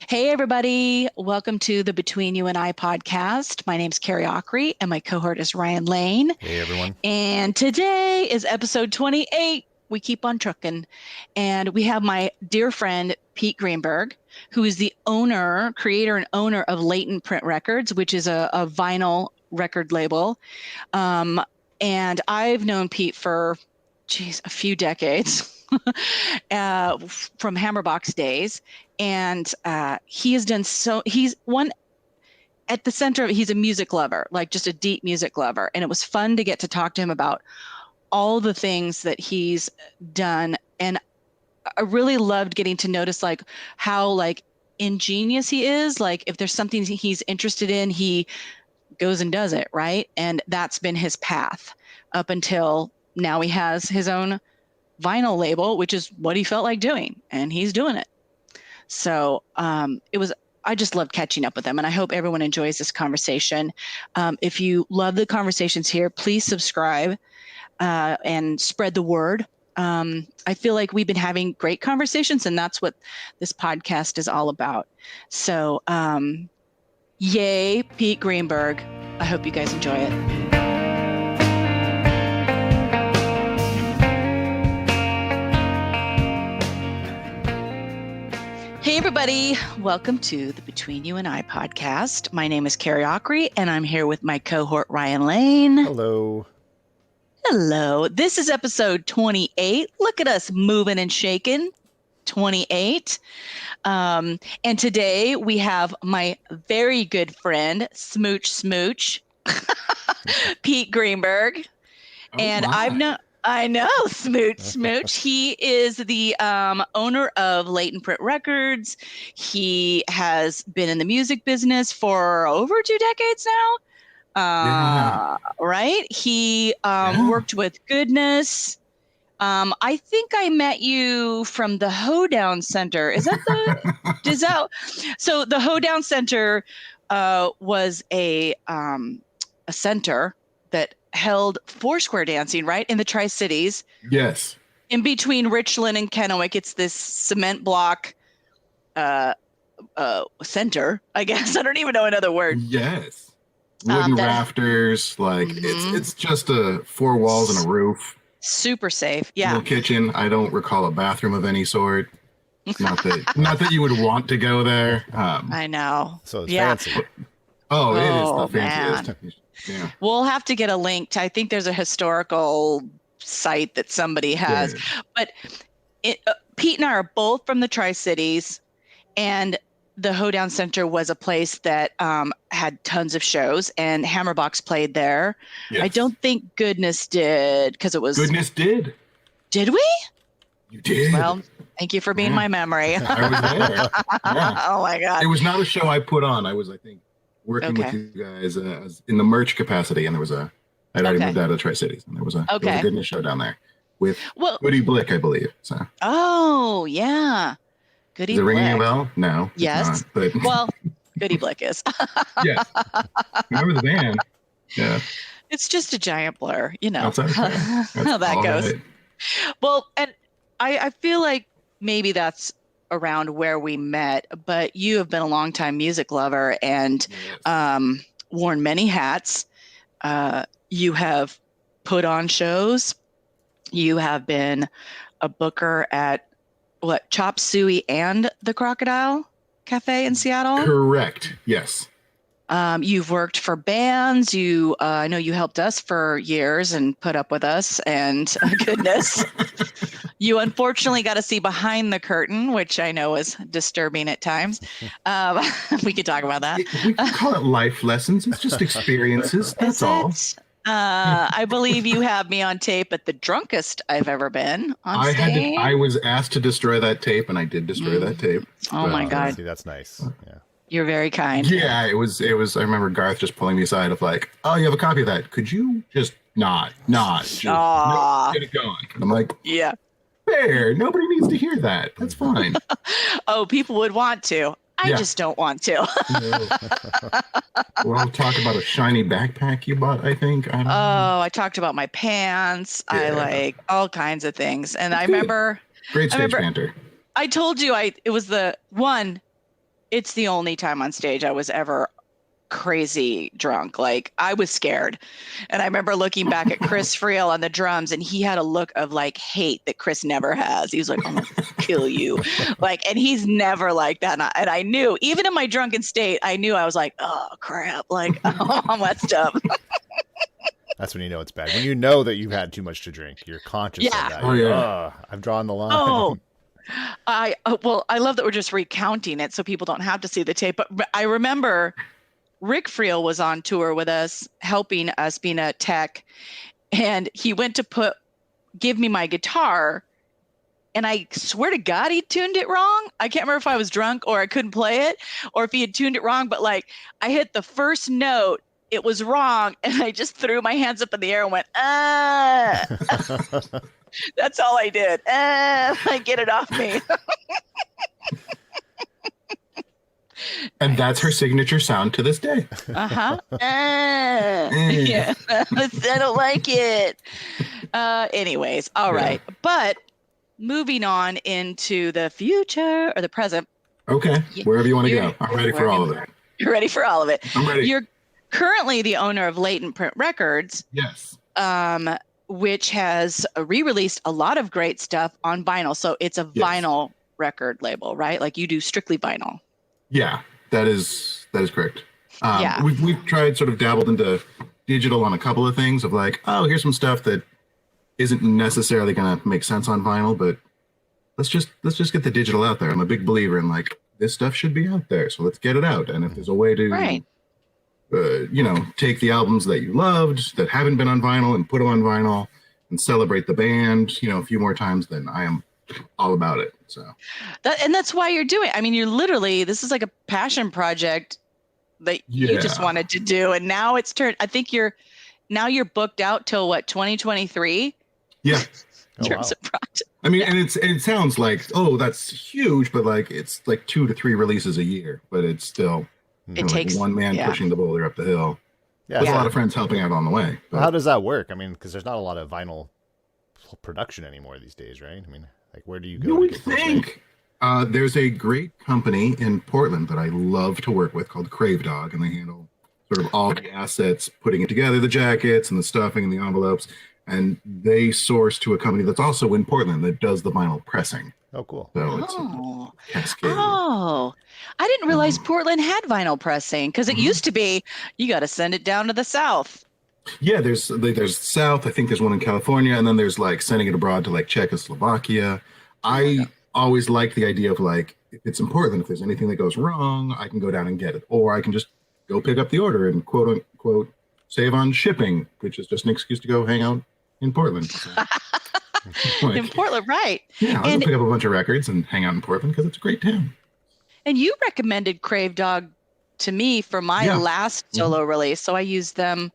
Hey, everybody. Welcome to the Between You and I podcast. My name's Carrie Ockery, and my cohort is Ryan Lane. Hey, everyone. And today is episode 28. We keep on trucking. And we have my dear friend, Pete Greenberg, who is the creator and owner of Latent Print Records, which is a vinyl record label. And I've known Pete for, a few decades. From Hammerbox days. And he has done he's one at the center of it, he's a music lover, like just a deep music lover. And it was fun to get to talk to him about all the things that he's done. And I really loved getting to notice like how like ingenious he is. Like if there's something he's interested in, he goes and does it, right? And that's been his path up until now. He has his own vinyl label, which is what he felt like doing, and he's doing it. So I just loved catching up with him, and I hope everyone enjoys this conversation. If you love the conversations here, please subscribe and spread the word. I feel like we've been having great conversations, and that's what this podcast is all about. So yay, Pete Greenberg. I hope you guys enjoy it. Hey, everybody. Welcome to the Between You and I podcast. My name is Carrie Ockery, and I'm here with my cohort, Ryan Lane. Hello. Hello. This is episode 28. Look at us moving and shaking. 28. And today we have my very good friend, Smooch, Pete Greenberg. Oh, and my. I know, Smooch. He is the owner of Latent Print Records. He has been in the music business for over 2 decades now. Right? He worked with Goodness. I think I met you from the Hoedown Center. Is that so the Hoedown Center was a center that held Foursquare dancing, right, in the Tri-Cities. Yes. In between Richland and Kennewick, it's this cement block center, I guess. I don't even know another word. Yes. Wooden rafters, like it's just 4 walls and a roof. Super safe. Yeah. No kitchen. I don't recall a bathroom of any sort. Not that you would want to go there. I know. So it's fancy. It is the fanciest. Yeah. We'll have to get a link to, I think there's a historical site that somebody has. Yeah. But Pete and I are both from the Tri-Cities, and the Hoedown Center was a place that had tons of shows, and Hammerbox played there. Yes. I don't think Goodness did, because it was... Goodness did. Did we? You did. Well, thank you for being my memory. I was there. Yeah. Oh, my God. It was not a show I put on. I was, I think, working with you guys in the merch capacity, and I'd already moved out of the Tri-Cities, and there was a Goodness show down there with Goody Blick, I believe. So. Oh, yeah. Goody Is it Blick. ringing a bell? No. Yes. Not, but... Well, Goody Blick is. Yes. Remember the band? Yeah. It's just a giant blur, you know. That's okay. How that goes. Right. Well, and I feel like maybe that's around where we met, but you have been a longtime music lover and worn many hats. You have put on shows. You have been a booker at Chop Suey and the Crocodile Cafe in Seattle? Correct. Yes. You've worked for bands. I know you helped us for years and put up with us, and goodness. You unfortunately got to see behind the curtain, which I know is disturbing at times. We could talk about that. We can call it life lessons. It's just experiences. That's all. I believe you have me on tape at the drunkest I've ever been on stage. I was asked to destroy that tape, and I did destroy that tape. Oh, my God. See, that's nice. Yeah. You're very kind. Yeah, it was. I remember Garth just pulling me aside of like, oh, you have a copy of that. Could you just not just get it going? And I'm like, yeah. Fair. Nobody needs to hear that. That's fine. Oh, people would want to. I just don't want to. We'll talk about a shiny backpack you bought, I think. I don't know. I talked about my pants. Yeah. I like all kinds of things. And I remember... Great stage banter. I told you it was the one... it's the only time on stage I was ever crazy drunk. Like I was scared. And I remember looking back at Chris Friel on the drums, and he had a look of like hate that Chris never has. He was like, I'm gonna kill you. Like, and he's never like that. And I knew, even in my drunken state, I knew I was like, oh crap, like I'm messed up. That's when you know it's bad. When you know that you've had too much to drink, you're conscious of that. Oh, yeah. I've drawn the line. Oh, I love that we're just recounting it so people don't have to see the tape. But I remember Rick Friel was on tour with us, helping us being a tech, and he went to give me my guitar, and I swear to God he tuned it wrong. I can't remember if I was drunk or I couldn't play it, or if he had tuned it wrong, but like I hit the first note, it was wrong, and I just threw my hands up in the air and went, ah. That's all I did. Like, get it off me. And that's her signature sound to this day. Uh-huh. Yeah. I don't like it. Anyways, all right. But moving on into the future or the present. Okay. Wherever you want to go. I'm ready for all of it. You're ready for all of it. I'm ready. You're currently the owner of Latent Print Records. Yes. Which has re-released a lot of great stuff on vinyl. So it's a vinyl record label, right? Like you do strictly vinyl. Yeah, that is correct. We've tried sort of dabbled into digital on a couple of things of like, oh, here's some stuff that isn't necessarily going to make sense on vinyl, but let's just get the digital out there. I'm a big believer in like this stuff should be out there, so let's get it out. And if there's a way to, take the albums that you loved that haven't been on vinyl and put them on vinyl and celebrate the band, a few more times, then I am all about it. So and that's why you're doing. I mean, you're literally, this is like a passion project that you just wanted to do, and now it's turned. I think you're booked out till what, 2023? Yeah. In terms of project. I mean, and it sounds like, oh, that's huge, but like it's like 2 to 3 releases a year, but it's still takes one man pushing the boulder up the hill. Yeah, with a lot of friends helping out on the way. But how does that work? I mean, because there's not a lot of vinyl production anymore these days, right? I mean, like, where do you go? You would think. There's a great company in Portland that I love to work with called Crave Dog, and they handle sort of all the assets, putting it together, the jackets and the stuffing and the envelopes. And they source to a company that's also in Portland that does the vinyl pressing. Oh, cool. So it's cascade. Oh, I didn't realize Portland had vinyl pressing, because it used to be you got to send it down to the South. Yeah, there's South. I think there's one in California, and then there's like sending it abroad to like Czechoslovakia. I always like the idea of like, if it's in Portland, if there's anything that goes wrong, I can go down and get it, or I can just go pick up the order and quote unquote save on shipping, which is just an excuse to go hang out in Portland. So, in Portland, right? Yeah, I'll go pick up a bunch of records and hang out in Portland because it's a great town. And you recommended Crave Dog to me for my last solo release, so I used them,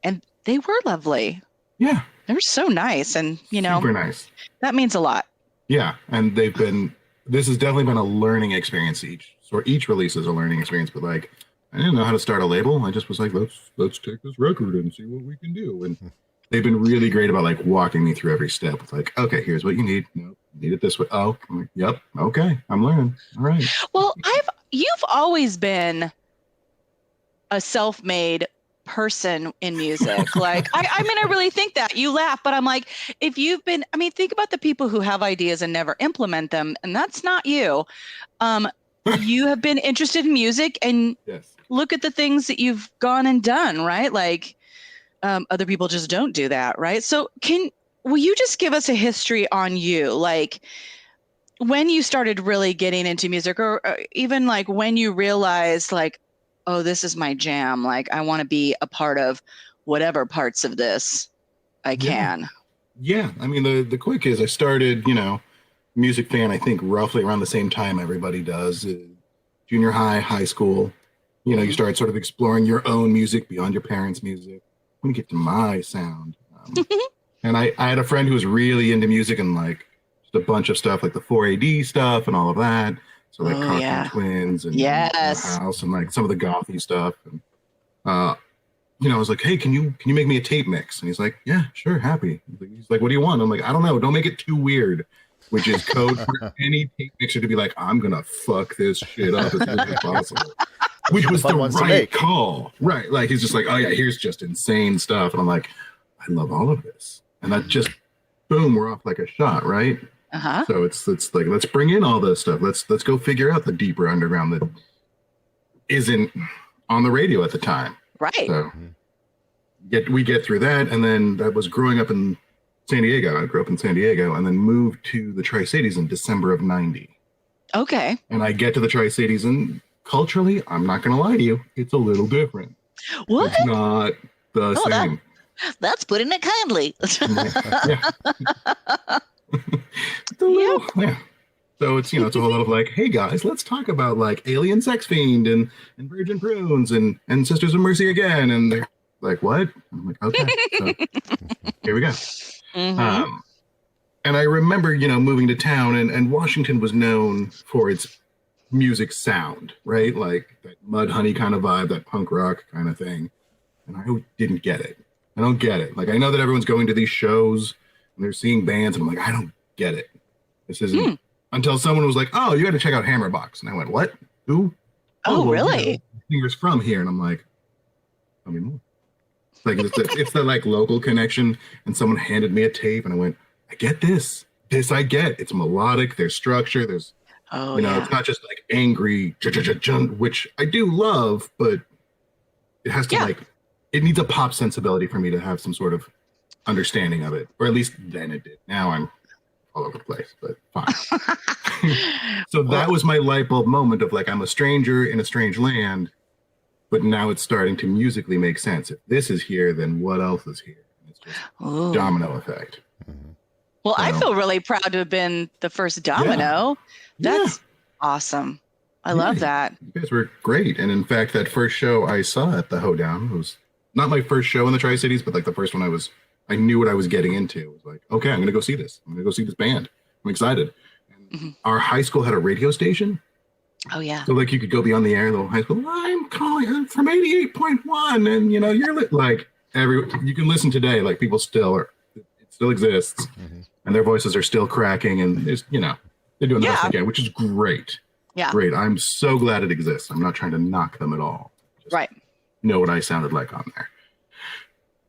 and they were lovely. Yeah, they were so nice, and super nice. That means a lot. Yeah, and this has definitely been a learning experience. Each release is a learning experience, but like, I didn't know how to start a label. I just was like, let's take this record and see what we can do. And they've been really great about like walking me through every step. It's like, okay, here's what you need. No, you need it this way. Oh, yep. Okay, I'm learning. All right. Well, you've always been a self-made person in music. Like, I mean, I really think that. You laugh, but I'm like, think about the people who have ideas and never implement them, and that's not you. You have been interested in music, and look at the things that you've gone and done, right? Like, other people just don't do that, right? So will you just give us a history on you? Like, when you started really getting into music, or even like when you realized like, oh, this is my jam. Like, I want to be a part of whatever parts of this I can. Yeah. I mean, the quick is I started, music fan, I think roughly around the same time everybody does. Junior high, high school, you start sort of exploring your own music beyond your parents' music. Let me get to my sound. And I had a friend who was really into music and like just a bunch of stuff, like the 4AD stuff and all of that. So like Cocktail Twins and House and like some of the gothy stuff. And I was like, hey, can you make me a tape mix? And he's like, yeah, sure, happy. He's like, what do you want? I'm like, I don't know, don't make it too weird. which is code for any tape mixer to be like, I'm gonna fuck this shit up as much as possible. Which was the right call. Right. Like he's just like, oh yeah, here's just insane stuff. And I'm like, I love all of this. And that just boom, we're off like a shot, right? Uh-huh. So it's like, let's bring in all this stuff. Let's go figure out the deeper underground that isn't on the radio at the time. Right. So we get through that, and then that was growing up in San Diego. I grew up in San Diego and then moved to the Tri-Cities in December of 90. Okay. And I get to the Tri-Cities, and culturally, I'm not going to lie to you, it's a little different. What? It's not the same. That's putting it kindly. Yeah. It's a little, yeah. So it's, it's a whole lot of like, hey guys, let's talk about like Alien Sex Fiend and Virgin Prunes and Sisters of Mercy again. And they're like, what? I'm like, okay. So here we go. Mm-hmm. And I remember, moving to town, and Washington was known for its music sound, right? Like that Mudhoney kind of vibe, that punk rock kind of thing. And I didn't get it. I don't get it. Like, I know that everyone's going to these shows and they're seeing bands, and I'm like, I don't get it. This isn't until someone was like, oh, you got to check out Hammerbox. And I went, what? Who? Oh, well, really? Singers from here. And I'm like, tell me more. Like it's the like local connection, and someone handed me a tape, and I went, I get this. This I get. It's melodic. There's structure. There's, it's not just like angry, which I do love, but it has to it needs a pop sensibility for me to have some sort of understanding of it, or at least then it did. Now I'm all over the place, but fine. So that was my light bulb moment of like, I'm a stranger in a strange land. But now it's starting to musically make sense. If this is here, then what else is here? It's just domino effect. Well, I feel really proud to have been the first domino. Yeah. That's awesome. I love that. You guys were great. And in fact, that first show I saw at the Hoedown was not my first show in the Tri-Cities, but like the first one I knew what I was getting into. It was like, okay, I'm going to go see this. I'm going to go see this band. I'm excited. And our high school had a radio station. Oh yeah. So like you could go beyond the air, the high school. I'm calling from 88.1, and you're like you can listen today. Like people it still exists, and their voices are still cracking, and there's they're doing the best they can, which is great. Yeah, great. I'm so glad it exists. I'm not trying to knock them at all. Just know what I sounded like on there,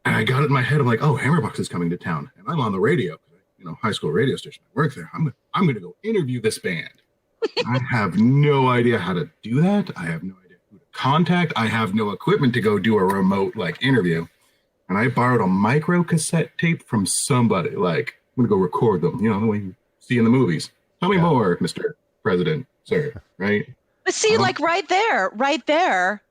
and I got it in my head. I'm like, oh, Hammerbox is coming to town, and I'm on the radio. High school radio station. I work there. I'm going to go interview this band. I have no idea how to do that. I have no idea who to contact. I have no equipment to go do a remote interview. And I borrowed a micro cassette tape from somebody. Like, I'm going to go record them, the way you see in the movies. Tell me more, Mr. President, sir, right? But see, right there,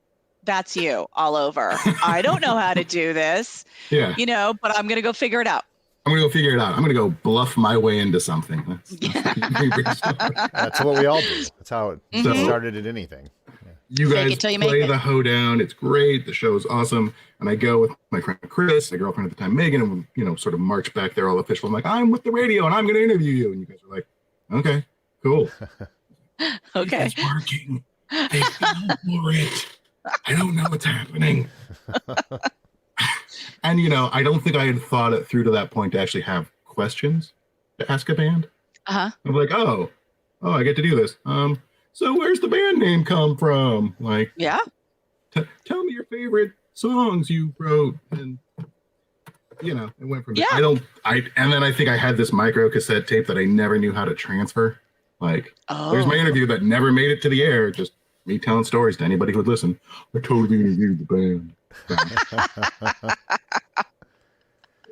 that's you all over. I don't know how to do this, but I'm going to go figure it out. I'm going to go figure it out. I'm going to go bluff my way into something. That's what we all do. That's how it started at anything. Yeah. You guys play the Hoedown. It's great. The show is awesome. And I go with my friend Chris, my girlfriend at the time, Megan, and we, sort of march back there all official. I'm like, I'm with the radio and I'm going to interview you. And you guys are like, okay, cool. Okay. It's working. They fell for it. I don't know what's happening. And, I don't think I had thought it through to that point to actually have questions to ask a band. I'm like, oh, I get to do this. So where's the band name come from? Like, tell me your favorite songs you wrote. And, it went from there. And then I think I had this micro cassette tape that I never knew how to transfer. Like, there's my interview that never made it to the air. Just me telling stories to anybody who would listen. I totally interviewed the band.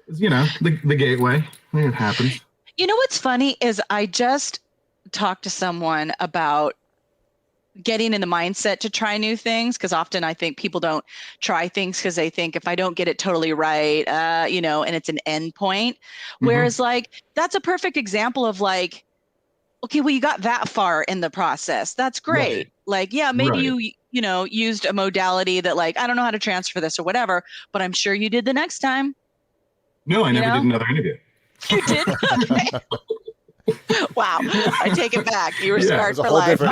The gateway. It happens. What's funny is I just talked to someone about getting in the mindset to try new things, because often I think people don't try things because they think if I don't get it totally right, and it's an end point. Whereas that's a perfect example of okay, well, you got that far in the process. That's great. Right. Maybe you used a modality that I don't know how to transfer this or whatever, but I'm sure you did the next time. No, I never did another interview. You did? Okay. Wow. I take it back. You were scarred for life. But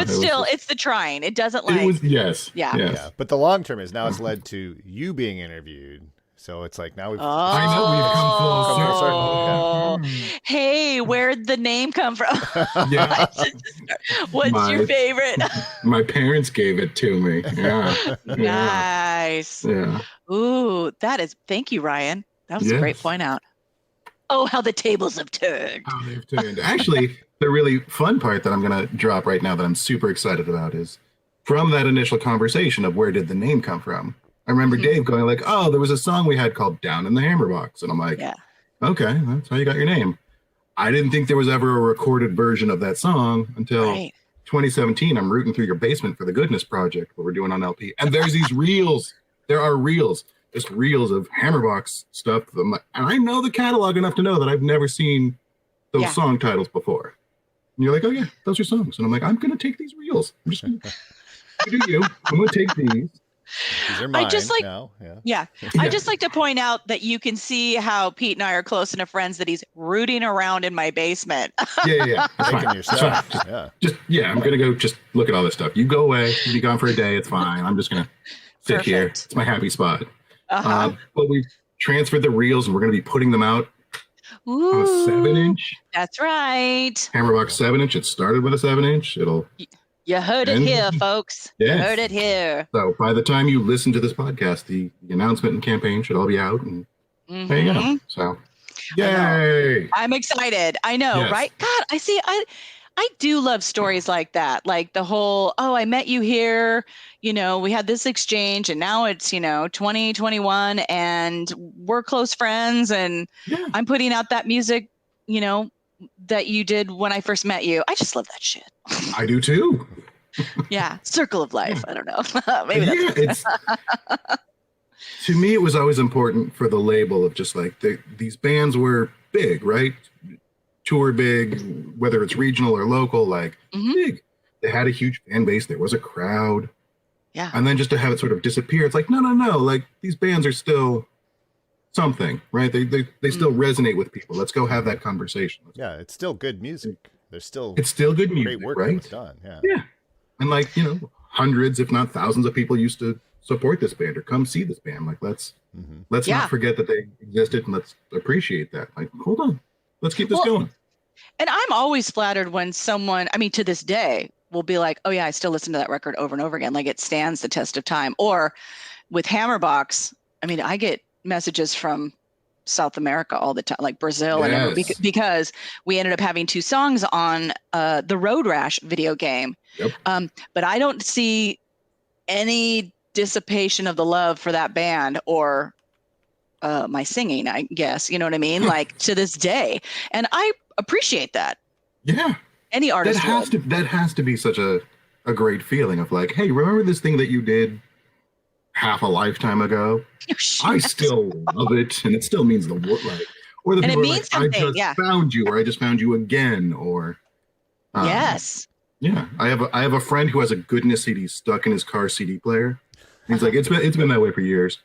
still, it's the trying. It doesn't It was, yes. Yeah. Yeah. But the long term is now it's led to you being interviewed. So it's like now we've I know we've come full Oh, circle. Yeah. hey, where'd the name come from? Yeah. What's your My favorite? my parents gave it to me. Yeah. Yeah. Nice. Yeah. Ooh, thank you, Ryan. That was a great Yes. point out. Oh, how the tables have turned. How they've turned. Actually, the really fun part that I'm going to drop right now that I'm super excited about is from that initial conversation of where did the name come from. I remember Mhm. Dave going like, "Oh, there was a song we had called Down in the Hammerbox," and I'm like, Yeah. "Okay, that's how you got your name." I didn't think there was ever a recorded version of that song until Right. 2017. I'm rooting through your basement for the Goodness Project, what we're doing on LP, and there's these reels. There are reels, just reels of Hammerbox stuff. And I know the catalog enough to know that I've never seen those Yeah. song titles before. And you're like, "Oh yeah, those are songs," and I'm like, "I'm gonna take these reels. I'm just gonna you do you. I'm gonna take these." these are I mine just like, now. Yeah. yeah, I just like to point out that you can see how Pete and I are close enough friends that he's rooting around in my basement. Yeah. That's Taking fine. your That's fine. stuff. Yeah. I'm gonna go just look at all this stuff. You go away. You be gone for a day. It's fine. I'm just gonna sit here. Perfect. It's my happy spot. Uh-huh. But we've transferred the reels and we're gonna be putting them out on a Ooh, 7-inch that's right. Hammerbox 7-inch. It started with a 7-inch. It'll You heard it end. here, folks. You Yes. heard it here. So by the time you listen to this podcast, the announcement and campaign should all be out. And there you go. Mhm. So I know. yay! I'm excited. I know, Yes. right? God, I do love stories like that. Like the whole, oh, I met you here, we had this exchange and now it's, 2021 and we're close friends and Yeah. I'm putting out that music, that you did when I first met you. I just love that shit. I do too. Yeah. Circle of life. I don't know. Maybe that's It's to me it was always important for the label of just like these bands were big, right? Tour big, whether it's regional or local, like Mhm. big. They had a huge fan base. There was a crowd. Yeah. And then just to have it sort of disappear, it's like, no. Like these bands are still something, right? They still resonate with people. Let's go have that conversation. Yeah. It's still good music. There's still It's still good great music, work that right? was done. Yeah. Yeah. And like, hundreds, if not thousands of people used to support this band or come see this band. Like, let's Yeah. not forget that they existed and let's appreciate that. Like, hold on. Let's keep this Well, going. And I'm always flattered when someone, to this day, will be like, oh, yeah, I still listen to that record over and over again. Like it stands the test of time. Or with Hammerbox, I get messages from South America all the time, like Brazil and everywhere, Yes. because we ended up having 2 songs on the Road Rash video game. Yep. But I don't see any dissipation of the love for that band or my singing, I guess. You know what I mean? Like to this day. And I appreciate that. Yeah. Any artist That has to be such a great feeling of like, hey, remember this thing that you did half a lifetime ago? I still love it, and it still means the world. Like, or the And it people are means like, something, I just found you, or I just found you again, or yes. Yeah, I have a friend who has a Goodness CD stuck in his car CD player. He's like, it's been that way for years,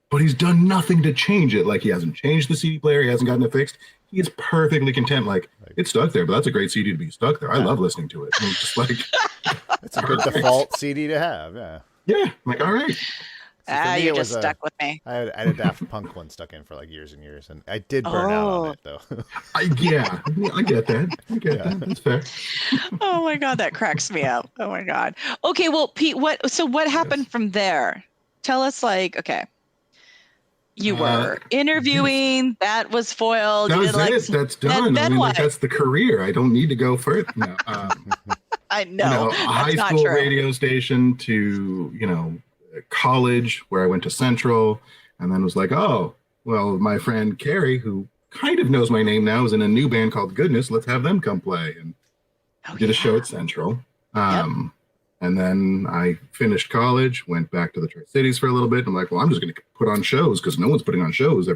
but he's done nothing to change it. Like he hasn't changed the CD player, he hasn't gotten it fixed. He is perfectly content. Like it's stuck there, but that's a great CD to be stuck there. I love listening to it. And it's just like It's a good default CD to have. Yeah. Yeah, I'm like, all right. So You're just stuck with me. I had a Daft Punk one stuck in for like years and years, and I did burn out on it though. I get that. That. That's fair. Oh my God, that cracks me up. Oh my God. Okay, well, Pete, what happened from there? Tell us, okay, you were interviewing, that was foiled. That was it. That's done. Then what? That's the career. I don't need to go further. No, I know. a high school radio station to, college where I went to Central and then was like, oh, well, my friend Carrie, who kind of knows my name now, is in a new band called Goodness. Let's have them come play. And did a show at Central. And then I finished college, went back to the Tri-Cities for a little bit. I'm like, well, I'm just going to put on shows because no one's putting on shows.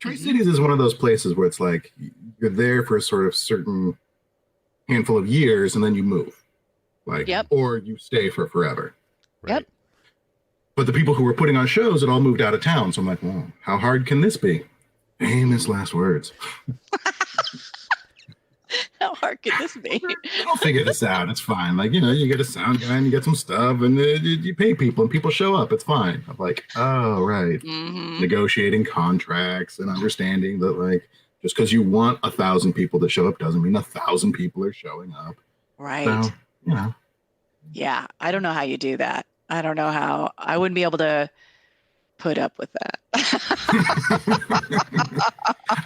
Tri-Cities is one of those places where it's like you're there for a sort of certain handful of years and then you move. Or you stay for forever. Right. Yep. But the people who were putting on shows had all moved out of town. So I'm like, well, how hard can this be? Famous last words. How hard could this be? I'll figure this out. It's fine. Like, you get a sound guy and you get some stuff and you pay people and people show up. It's fine. I'm like, oh, right. Mm-hmm. Negotiating contracts and understanding that, like, just because you want 1,000 people to show up doesn't mean 1,000 people are showing up. Right. So, Yeah. I don't know how you do that. I don't know how. I wouldn't be able to put up with that.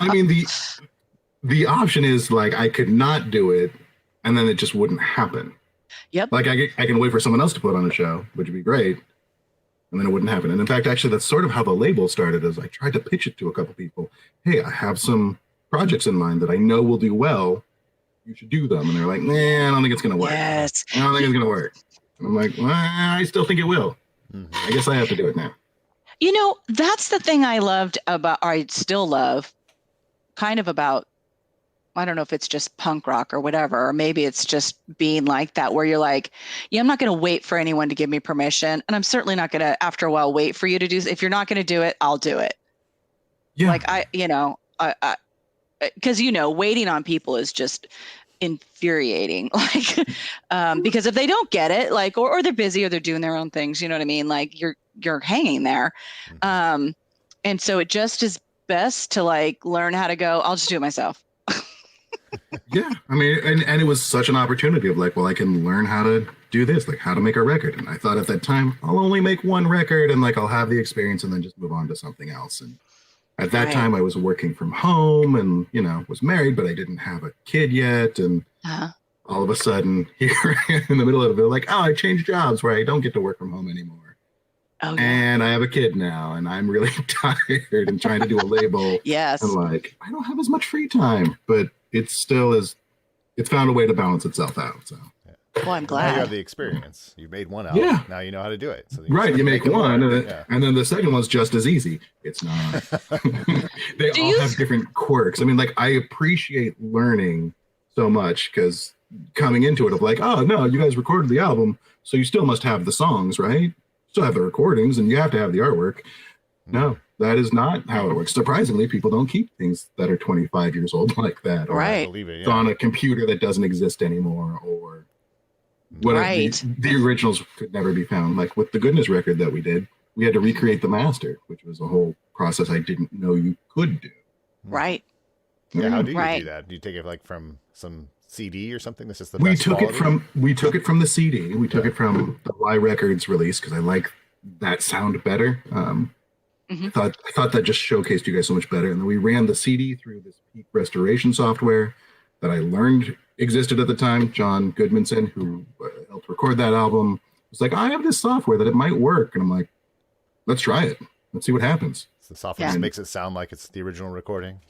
I mean, the option is, like, I could not do it and then it just wouldn't happen. Yep. Like, I can wait for someone else to put on a show, which would be great, and then it wouldn't happen. And in fact, actually, that's sort of how the label started. Is I tried to pitch it to a couple people. Hey, I have some projects in mind that I know will do well. You should do them. And they're like, nah, I don't think it's going to work. Yes. I don't think it's going to work. And I'm like, well, I still think it will. I guess I have to do it now. That's the thing I loved about, or I still love, kind of about, I don't know if it's just punk rock or whatever, or maybe it's just being like that, where you're like, yeah, I'm not going to wait for anyone to give me permission. And I'm certainly not going to, after a while, wait for you to do, if you're not going to do it, I'll do it. Yeah. Like because, waiting on people is just infuriating. Like, because if they don't get it, like, or they're busy or they're doing their own things, you know what I mean? Like you're hanging there. And so it just is best to, like, learn how to go, I'll just do it myself. Yeah. I mean, and it was such an opportunity of, like, well, I can learn how to do this, like how to make a record. And I thought at that time, I'll only make one record and, like, I'll have the experience and then just move on to something else. And at that time I was working from home and, was married, but I didn't have a kid yet. And all of a sudden here in the middle of it, like, oh, I changed jobs where I don't get to work from home anymore. Oh, yeah. And I have a kid now and I'm really tired and trying to do a label. Yes. And, like, I don't have as much free time, but it still is, it's found a way to balance itself out. So. Well, I'm glad. Now you have the experience. You made one album. Yeah. Now you know how to do it. So you make one, and then the second one's just as easy. It's not. They all have different quirks. I mean, like, I appreciate learning so much because coming into it of, like, oh, no, you guys recorded the album, so you still must have the songs, right? Still have the recordings, and you have to have the artwork. No, that is not how it works. Surprisingly, people don't keep things that are 25 years old like that. Or right. It's on a computer that doesn't exist anymore, or whatever. Right. The originals could never be found. Like with the Goodness record that we did, we had to recreate the master, which was a whole process I didn't know you could do. Right. Yeah, how do you do that? Do you take it, like, from some CD or something? This is the best we took quality? it from the CD. We took it from the Y Records release because I like that sound better. I thought that just showcased you guys so much better. And then we ran the CD through this peak restoration software that I learned existed at the time. John Goodmanson, who helped record that album, was like, I have this software that it might work. And I'm like, let's try it. Let's see what happens. So the software just makes it sound like it's the original recording.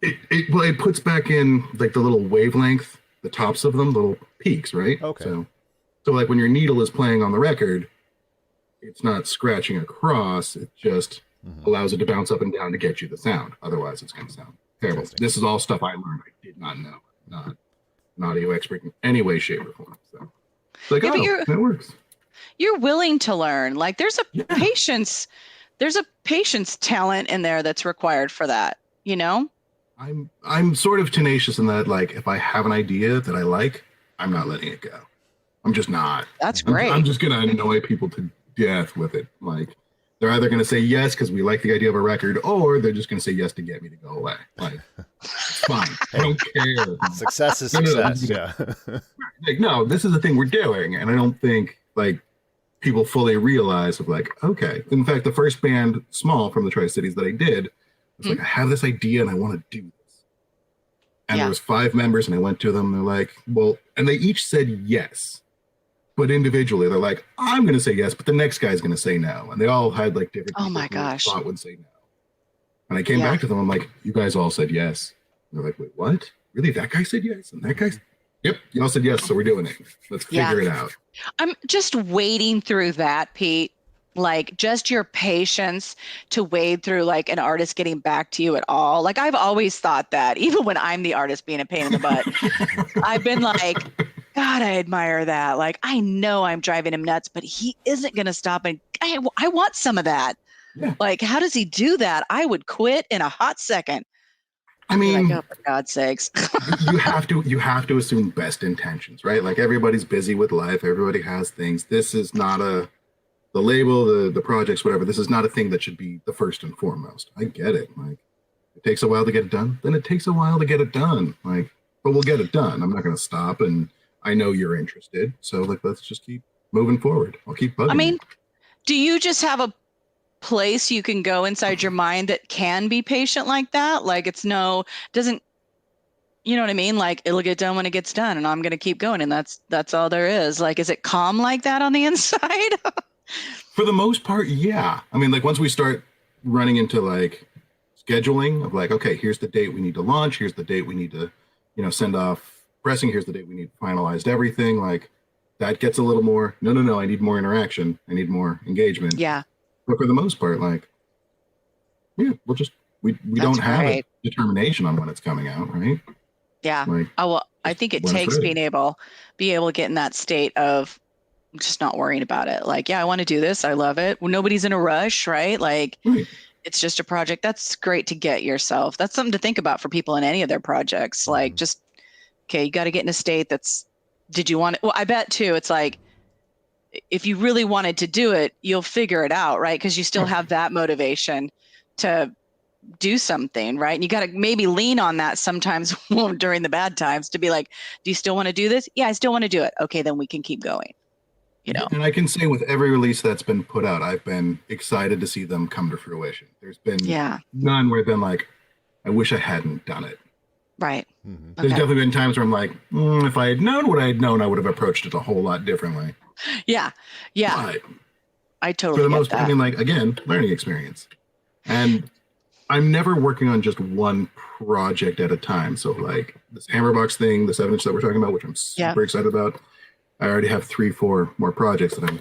It puts back in, like, the little wavelength, the tops of them, little peaks, right? Okay. So like when your needle is playing on the record, it's not scratching across. It just allows it to bounce up and down to get you the sound. Otherwise, it's going to sound terrible. This is all stuff I learned. I did not know. Not an audio expert in any way, shape, or form. So it's like, that works. You're willing to learn. Like, there's a patience. There's a patience talent in there that's required for that. I'm sort of tenacious in that, like, if I have an idea that I like, I'm not letting it go. I'm just not. That's great. I'm just going to annoy people to death with it. Like, they're either going to say yes because we like the idea of a record, or they're just going to say yes to get me to go away. Like, it's fine. I don't care. Success is success. Yeah. Like, no, this is the thing we're doing. And I don't think, like, people fully realize of, like, okay. In fact, the first band, Small, from the Tri-Cities that I did, was like, I have this idea and I want to do this. And there was 5 members and I went to them. They're like, well, and they each said yes. But individually, they're like, I'm going to say yes, but the next guy's going to say no. And they all had, like, different people who thought would say no. And I came back to them. I'm like, you guys all said yes. And they're like, wait, what? Really? That guy said yes? And that guy said, yep, you all said yes, so we're doing it. Let's figure it out. I'm just wading through that, Pete. Like, just your patience to wade through, like, an artist getting back to you at all. Like, I've always thought that, even when I'm the artist being a pain in the butt, I've been like, God, I admire that. Like, I know I'm driving him nuts, but he isn't going to stop. And I want some of that. Yeah. Like, how does he do that? I would quit in a hot second. I Be like, mean, oh, for God's sakes. you have to assume best intentions, right? Like everybody's busy with life, everybody has things. This is not the label, the projects, whatever. This is not a thing that should be the first and foremost. I get it. Like it takes a while to get it done, then it takes a while to get it done. Like, but we'll get it done. I'm not going to stop, and I know you're interested, so like let's just keep moving forward. I'll keep bugging I mean, you. do you just have a place you can go inside your mind that can be patient like that? Like doesn't, you know what I mean? Like it'll get done when it gets done and I'm going to keep going. And that's all there is. Like, is it calm like that on the inside? For the most part, yeah. I mean, like once we start running into like scheduling of like, okay, here's the date we need to launch, here's the date we need to, send off pressing, here's the date we need finalized everything. Like that gets a little more, no, I need more interaction. I need more engagement. Yeah. But for the most part, like, yeah, we don't have a determination on when it's coming out, right? Yeah. Like, I think it takes being able to get in that state of just not worrying about it. Like, yeah, I want to do this. I love it. Well, nobody's in a rush, right? Like it's just a project. That's great to get yourself. That's something to think about for people in any of their projects. Like just, okay, you got to get in a state did you want it? Well, I bet too, it's like, if you really wanted to do it, you'll figure it out, right? Because you still have that motivation to do something, right? And you got to maybe lean on that sometimes during the bad times to be like, do you still want to do this? Yeah, I still want to do it. Okay, then we can keep going. And I can say with every release that's been put out, I've been excited to see them come to fruition. There's been none where I've been like, I wish I hadn't done it. Right. Mm-hmm. There's definitely been times where I'm like, if I had known what I had known, I would have approached it a whole lot differently. Yeah. But I totally for the get most that. I mean, like, again, learning experience. And I'm never working on just one project at a time. So like this Hammerbox thing, the 7-inch that we're talking about, which I'm super excited about, I already have 3-4 more projects that I'm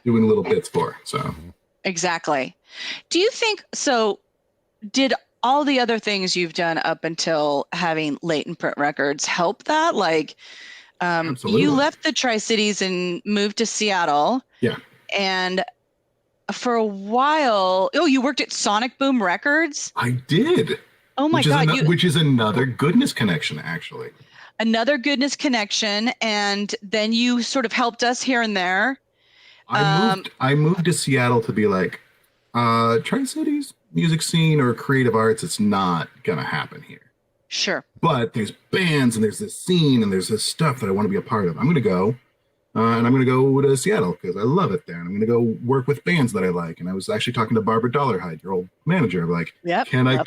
doing little bits for. So exactly. Do you think so? Did all the other things you've done up until having Latent Print Records help that? Like, you left the Tri-Cities and moved to Seattle. Yeah. And for a while, you worked at Sonic Boom Records? I did. Oh my God. Which is another goodness connection, actually. Another goodness connection. And then you sort of helped us here and there. I moved to Seattle to be like, Tri-Cities music scene or creative arts, it's not gonna happen here. Sure. But there's bands and there's this scene and there's this stuff that I want to be a part of. I'm gonna go and I'm gonna go to Seattle because I love it there, and I'm gonna go work with bands that I like. And I was actually talking to Barbara Dollarhide, your old manager. I'm like, can I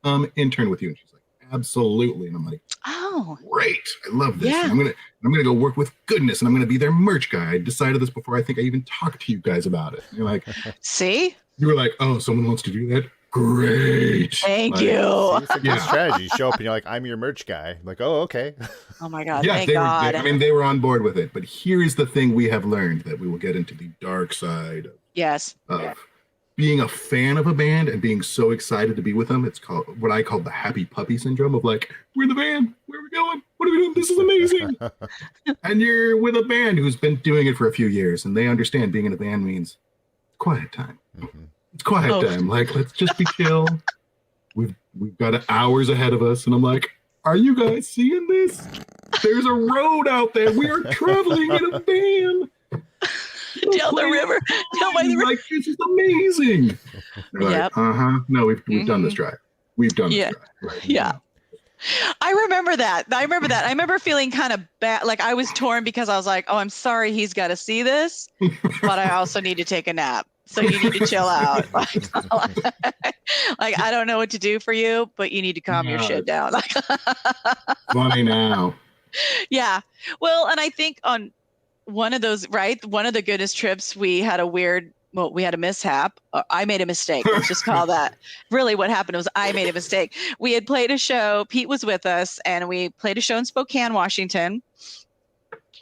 come intern with you? And she's like, absolutely. And I'm like, oh, great, I love this. And I'm gonna go work with goodness, and I'm gonna be their merch guy. I decided this before I think I even talked to you guys about it. And you're like, see, you were like, oh, someone wants to do that. Great. Thank you. It's a good strategy. Show up and you're like, I'm your merch guy. I'm like, oh, okay. Oh my God. Thank God. They were on board with it. But here is the thing we have learned, that we will get into the dark side of being a fan of a band and being so excited to be with them. It's called what I call the happy puppy syndrome of like, we're in the band. Where are we going? What are we doing? This is amazing. And you're with a band who's been doing it for a few years, and they understand being in a band means quiet time. Mm-hmm. It's quiet time. Like, let's just be chill. We've got hours ahead of us, and I'm like, are you guys seeing this? There's a road out there. We are traveling in a van down the river. Down by the river. Like, this is amazing. Like, no, we've done this drive. We've done this drive. Right? Yeah. I remember that. I remember feeling kind of bad. Like I was torn because I was like, oh, I'm sorry he's got to see this, but I also need to take a nap. So you need to chill out. Like, I don't know what to do for you, but you need to calm your shit down. Funny now. Yeah. Well, and I think on one of those, one of the goodness trips, we had a mishap. I made a mistake. Let's just call that. Really what happened was I made a mistake. We had played a show. Pete was with us, and we played a show in Spokane, Washington,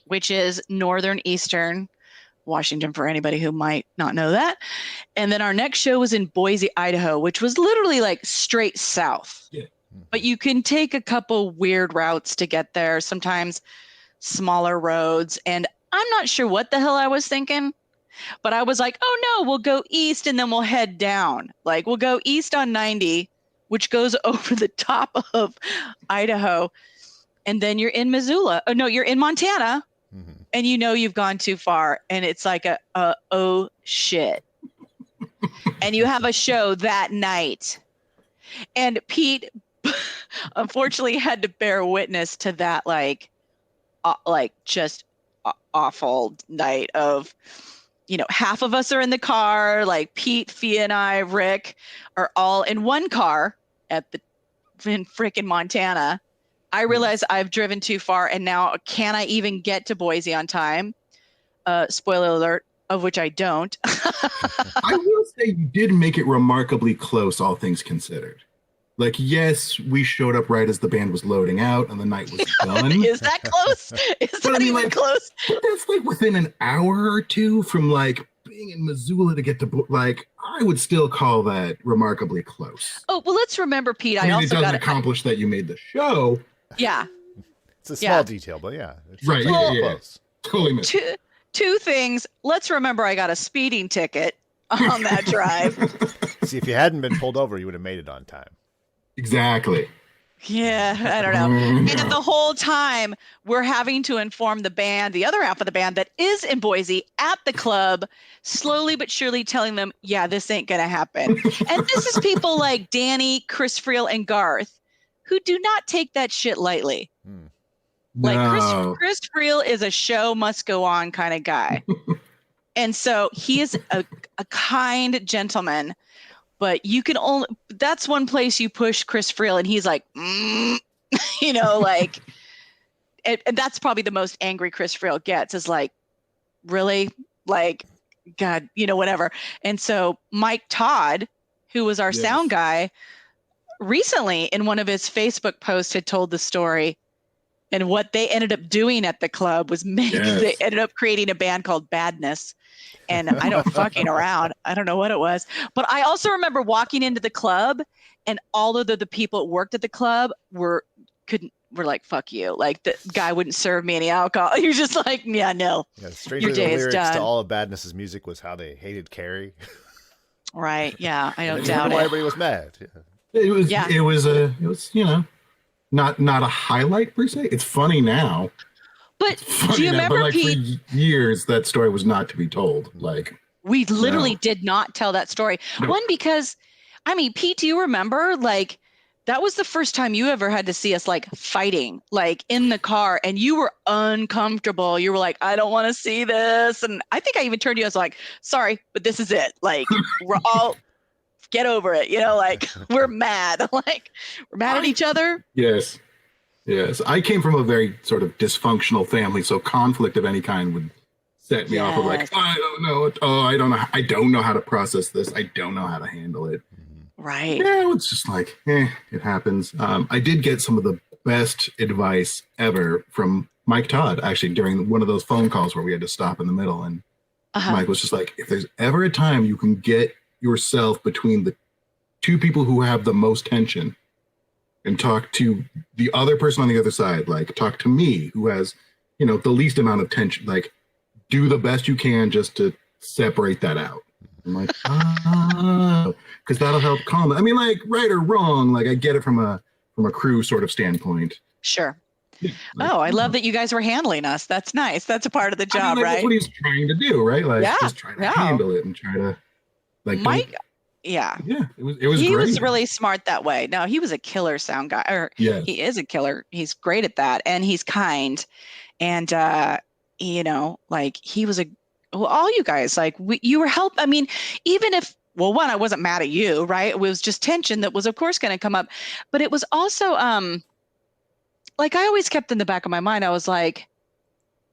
which is northern eastern Washington for anybody who might not know that. And then our next show was in Boise, Idaho, which was literally like straight south. Yeah. But you can take a couple weird routes to get there, sometimes smaller roads. And I'm not sure what the hell I was thinking, but I was like, oh no, we'll go east and then we'll head down. Like we'll go east on 90, which goes over the top of Idaho. And then you're in Missoula. Oh, no, you're in Montana. Mm-hmm. And you know you've gone too far. And it's like oh, shit. And you have a show that night. And Pete, unfortunately, had to bear witness to that, just awful night of, half of us are in the car, like Pete, Fia, and I, Rick, are all in one car in frickin' Montana. I realize I've driven too far, and now can I even get to Boise on time? Spoiler alert, of which I don't. I will say you did make it remarkably close, all things considered. Like, yes, we showed up right as the band was loading out and the night was done. Is that close? Is that even close? But that's like within an hour or two from like being in Missoula to get to, like, I would still call that remarkably close. Oh, well, let's remember, Pete, I mean, also it doesn't got accomplish that you made the show. Yeah. It's a small detail, but yeah. It's right, yeah. Totally missed. Two things. Let's remember I got a speeding ticket on that drive. See, if you hadn't been pulled over, you would have made it on time. Exactly. Yeah, I don't know. And the whole time we're having to inform the band, the other half of the band that is in Boise at the club, slowly but surely telling them, yeah, this ain't going to happen. And this is people like Danny, Chris Friel, and Garth, who do not take that shit lightly. Like No. Chris Friel is a show must go on kind of guy. And so he is a kind gentleman. But you can only, that's one place you push Chris Friel and he's like, and that's probably the most angry Chris Friel gets is like, really? Like, God, whatever. And so Mike Todd, who was our sound guy, recently in one of his Facebook posts had told the story. And what they ended up doing at the club was they ended up creating a band called Badness. And I don't fucking around. I don't know what it was. But I also remember walking into the club and all of the people that worked at the club were like, fuck you. Like the guy wouldn't serve me any alcohol. You're just like, yeah, no. Yeah, strangely, your day the is lyrics done. to all of Badness's music was how they hated Carrie. Right. Yeah. I don't doubt it. Why everybody was mad. Yeah. It was, not a highlight per se. It's funny now. But do you remember, Pete? For years, that story was not to be told. Like, we literally did not tell that story. No. One, because, Pete, do you remember, like, that was the first time you ever had to see us, like, fighting, like, in the car, and you were uncomfortable. You were like, I don't want to see this. And I think I even turned to you, I was like, sorry, but this is it. Like, we're all, get over it. Like, we're mad. Like, we're mad at each other. Yes. Yes, I came from a very sort of dysfunctional family, so conflict of any kind would set me off of like, I don't know. Oh, I don't know how to process this. I don't know how to handle it. Right. Yeah, it's just like, it happens. I did get some of the best advice ever from Mike Todd, actually, during one of those phone calls where we had to stop in the middle. And Mike was just like, if there's ever a time you can get yourself between the two people who have the most tension, and talk to the other person on the other side, like talk to me who has, the least amount of tension, like do the best you can just to separate that out. I'm like, because that'll help calm it. I mean, like right or wrong, like I get it from a crew sort of standpoint. Sure. Yeah, like, I love that you guys were handling us. That's nice. That's a part of the job, right? That's what he's trying to do, right? Like just try to handle it and try to like Mike. Yeah, it was. He great. was really smart that way. No, he was a killer sound guy. He is a killer. He's great at that, and he's kind. And like he was all you guys, like you were help. Even if one, I wasn't mad at you, right? It was just tension that was, of course, going to come up, but it was also like I always kept in the back of my mind. I was like,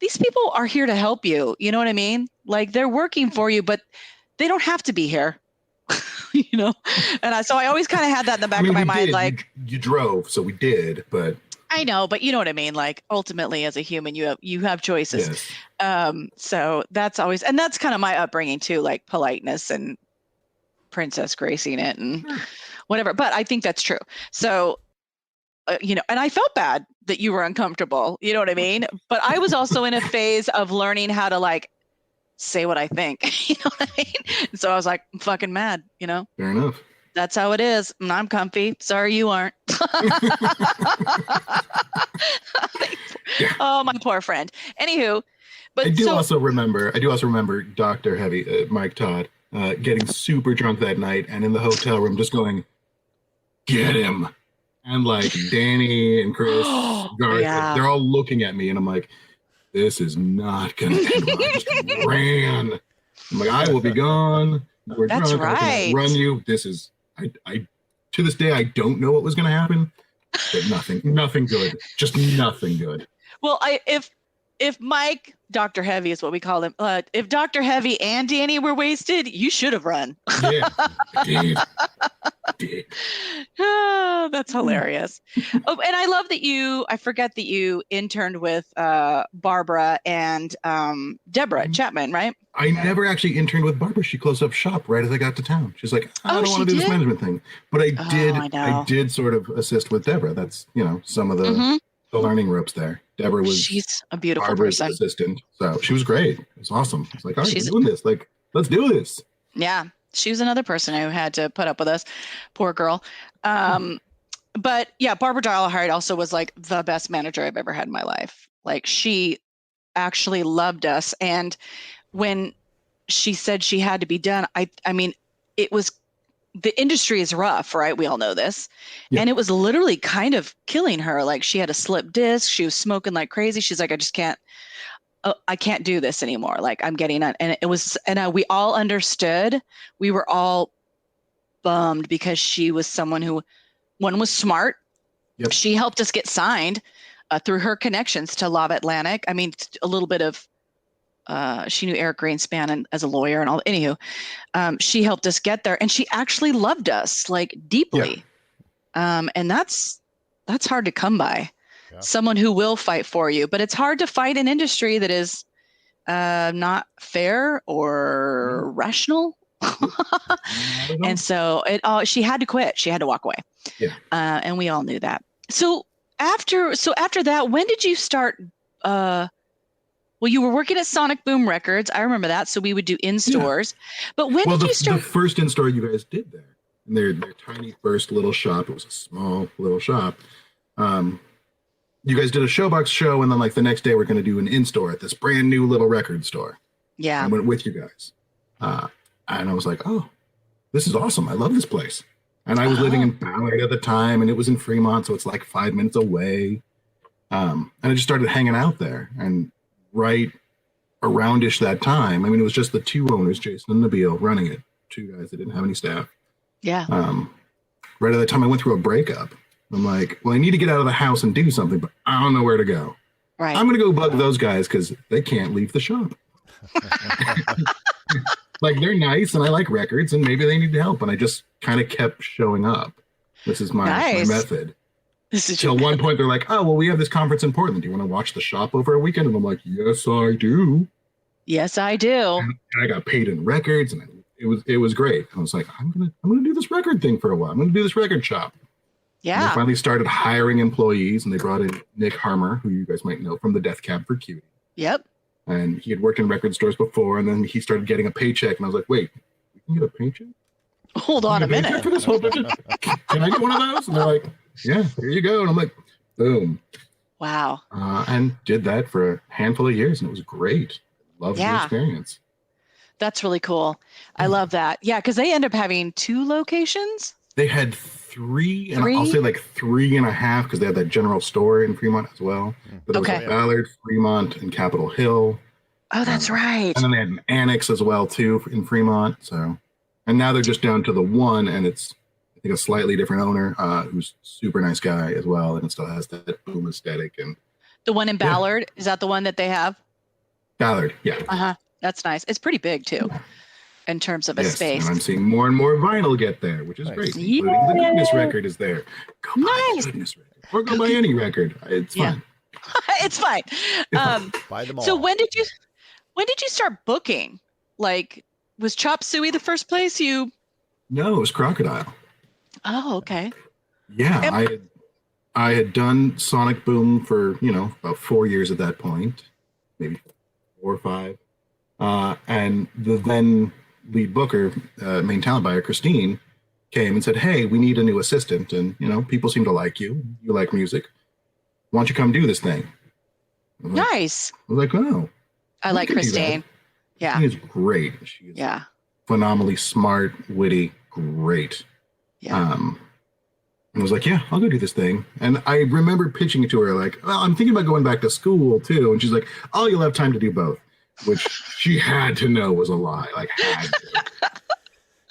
these people are here to help you. You know what I mean? Like they're working for you, but they don't have to be here. And so I always kind of had that in the back of my mind. Like you drove, so we did, but I know, but you know what I mean? Like ultimately as a human, you have choices. Yes. So that's always, and that's kind of my upbringing too, like politeness and princess gracing it and whatever. But I think that's true. So, and I felt bad that you were uncomfortable, you know what I mean? But I was also in a phase of learning how to like say what I think, you know what I mean? And so I was like, I'm fucking mad, Fair enough. That's how it is. And I'm comfy. Sorry, you aren't. Yeah. Oh, my poor friend. Anywho, I but do so also remember Dr. Heavy, Mike Todd, getting super drunk that night and in the hotel room just going, get him. And like Danny and Chris, Garth, yeah, they're all looking at me and I'm like, this is not going to end well. I just ran. I'm like, I will be gone. We're that's drunk. I can right. outrun you. This is, I, to this day, I don't know what was going to happen, but nothing good. Just nothing good. Well, if Mike, Dr. Heavy is what we call him, if Dr. Heavy and Danny were wasted, you should have run. Yeah, I did. Oh, that's hilarious. Oh, and I forget that you interned with Barbara and Deborah Chapman, right? I never actually interned with Barbara. She closed up shop right as I got to town. She's like, I don't want to do this management thing. But I did sort of assist with Deborah. That's, some of the learning ropes there. Deborah she's a beautiful Barbara's person. assistant. So she was great. It was awesome. It's like, all right, we're doing this. Like, let's do this. Yeah. She was another person who had to put up with us. Poor girl. But yeah, Barbara Dial-Hart also was like the best manager I've ever had in my life. Like she actually loved us. And when she said she had to be done, I mean, it was, the industry is rough, right? We all know this. Yeah. And it was literally kind of killing her. Like she had a slip disc. She was smoking like crazy. She's like, I can't do this anymore. Like I'm getting on. And it was, and we all understood. We were all bummed because she was someone who, one, was smart. Yep. She helped us get signed through her connections to Love Atlantic. I mean, a little bit of, she knew Eric Greenspan as a lawyer and all. Anywho, she helped us get there, and she actually loved us like deeply. Yeah. And that's hard to come by. Yeah. Someone who will fight for you, but it's hard to fight an industry that is not fair or rational. And so she had to quit. She had to walk away. Yeah. And we all knew that. So after that, when did you start? Well, you were working at Sonic Boom Records. I remember that. So we would do in-stores. Yeah. But when did you start? The first in-store you guys did there. In their tiny first little shop. It was a small little shop. You guys did a Showbox show, and then like the next day we're going to do an in-store at this brand new little record store. Yeah. I went with you guys. And I was like, oh, this is awesome. I love this place. And I was living in Ballard at the time, and it was in Fremont, so it's like 5 minutes away. And I just started hanging out there. And right around-ish that time, I mean, it was just the two owners, Jason and Nabil, running it. Two guys that didn't have any staff. Yeah. Right at that time, I went through a breakup. I'm like, well, I need to get out of the house and do something, but I don't know where to go. Right. I'm going to go bug those guys because they can't leave the shop. Like, they're nice, and I like records, and maybe they need help. And I just kind of kept showing up. This is my method. Till one point, they're like, oh, well, we have this conference in Portland. Do you want to watch the shop over a weekend? And I'm like, yes, I do. Yes, I do. And I got paid in records, and it was great. I was like, I'm gonna do this record thing for a while. I'm gonna do this record shop. Yeah. And they finally started hiring employees, and they brought in Nick Harmer, who you guys might know from the Death Cab for Cutie. Yep. And he had worked in record stores before, and then he started getting a paycheck, and I was like, wait, we can get a paycheck? Hold on a minute. For this whole Can I get one of those? And they're like, yeah, here you go. And I'm like, boom. Wow. And did that for a handful of years, and it was great. Loved the experience. That's really cool. I love that. Yeah, because they end up having 2 locations. They had 3, and I'll say like 3.5 because they had that general store in Fremont as well. But it was like Ballard, Fremont, and Capitol Hill. Oh, that's right. And then they had an annex as well too in Fremont. So, and now they're just down to the one, and it's I think a slightly different owner who's a super nice guy as well, and it still has that boom aesthetic. And the one in Ballard, is that the one that they have? Ballard, yeah. That's nice. It's pretty big too, in terms of a space. And I'm seeing more and more vinyl get there, which is great. Including the Goodness record is there. Go buy the Goodness record, or go buy any record. It's fine. It's fine. Buy them all. So when did you start booking? Like, was Chop Suey the first place you? No, it was Crocodile. Oh, okay. Yeah, I had done Sonic Boom for about 4 years at that point, maybe 4 or 5. And the then lead booker, main talent buyer, Christine, came and said, "Hey, we need a new assistant, and people seem to like you. You like music. Why don't you come do this thing?" Nice. I was like, "Oh, I I like can do that." Christine. Yeah. Christine is great. She is Yeah. phenomenally smart, witty, great. Yeah. And I was like, "Yeah, I'll go do this thing." And I remember pitching it to her like, "Well, I'm thinking about going back to school too." And she's like, "Oh, you'll have time to do both," which she had to know was a lie. Like, had to.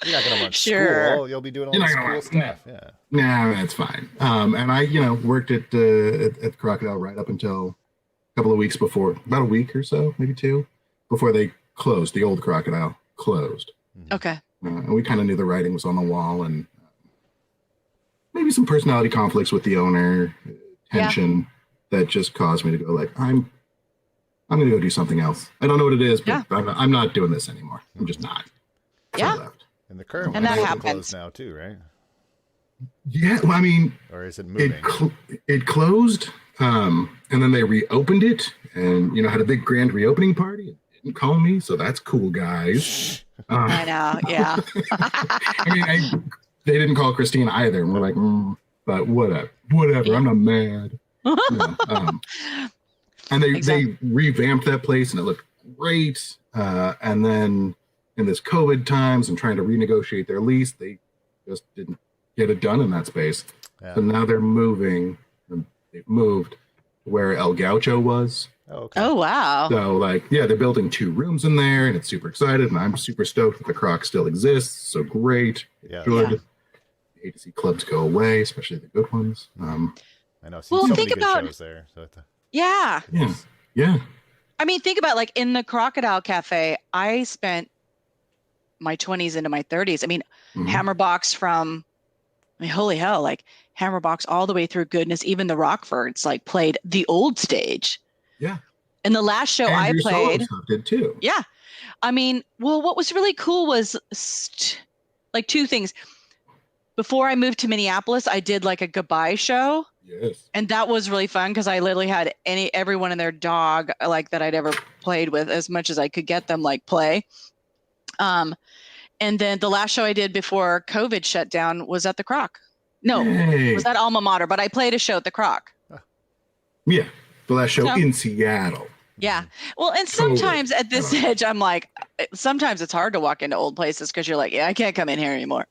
You're not going to run Sure. school. You'll be doing all You're this not gonna cool run- stuff. Yeah. Nah, that's fine. And I, worked at Crocodile right up until a couple of weeks before, about a week or so, maybe two, before they closed. The old Crocodile closed. Okay. And we kind of knew the writing was on the wall, and maybe some personality conflicts with the owner, tension that just caused me to go like, I'm going to go do something else. I don't know what it is, but I'm not doing this anymore. I'm just not. So I left. And the current And one that is happens. closed now too, right? Yeah, well, I mean, Or is it moving? it closed, and then they reopened it, and had a big grand reopening party. It didn't call me, so that's cool, guys. I know. Yeah. I mean, they didn't call Christine either, and we're like, but whatever. I'm not mad. And they revamped that place, and it looked great. And then in this COVID times and trying to renegotiate their lease, they just didn't get it done in that space. Yeah. So now they're moving. They've moved to where El Gaucho was. Oh, okay. Oh, wow. So they're building 2 rooms in there, and it's super excited, and I'm super stoked that the Croc still exists. So great. Yeah. Good. I hate to see clubs go away, especially the good ones. I know. Well, so think many good about shows there. So yeah. Yeah. I mean, think about like in the Crocodile Cafe, I spent my 20s into my 30s. I mean, Hammerbox from, holy hell, like Hammerbox all the way through goodness, even the Rockfords like played the old stage. Yeah. And the last show I played did too. Yeah. I mean, well, what was really cool was like 2 things. Before I moved to Minneapolis, I did like a goodbye show. Yes. And that was really fun because I literally had everyone and their dog like that I'd ever played with, as much as I could get them like play. And then the last show I did before COVID shut down was at the Croc. No, was that Alma Mater, but I played a show at the Croc. Yeah. The last show in Seattle. Yeah. Well, and sometimes at this age, I'm like, sometimes it's hard to walk into old places because you're like, I can't come in here anymore.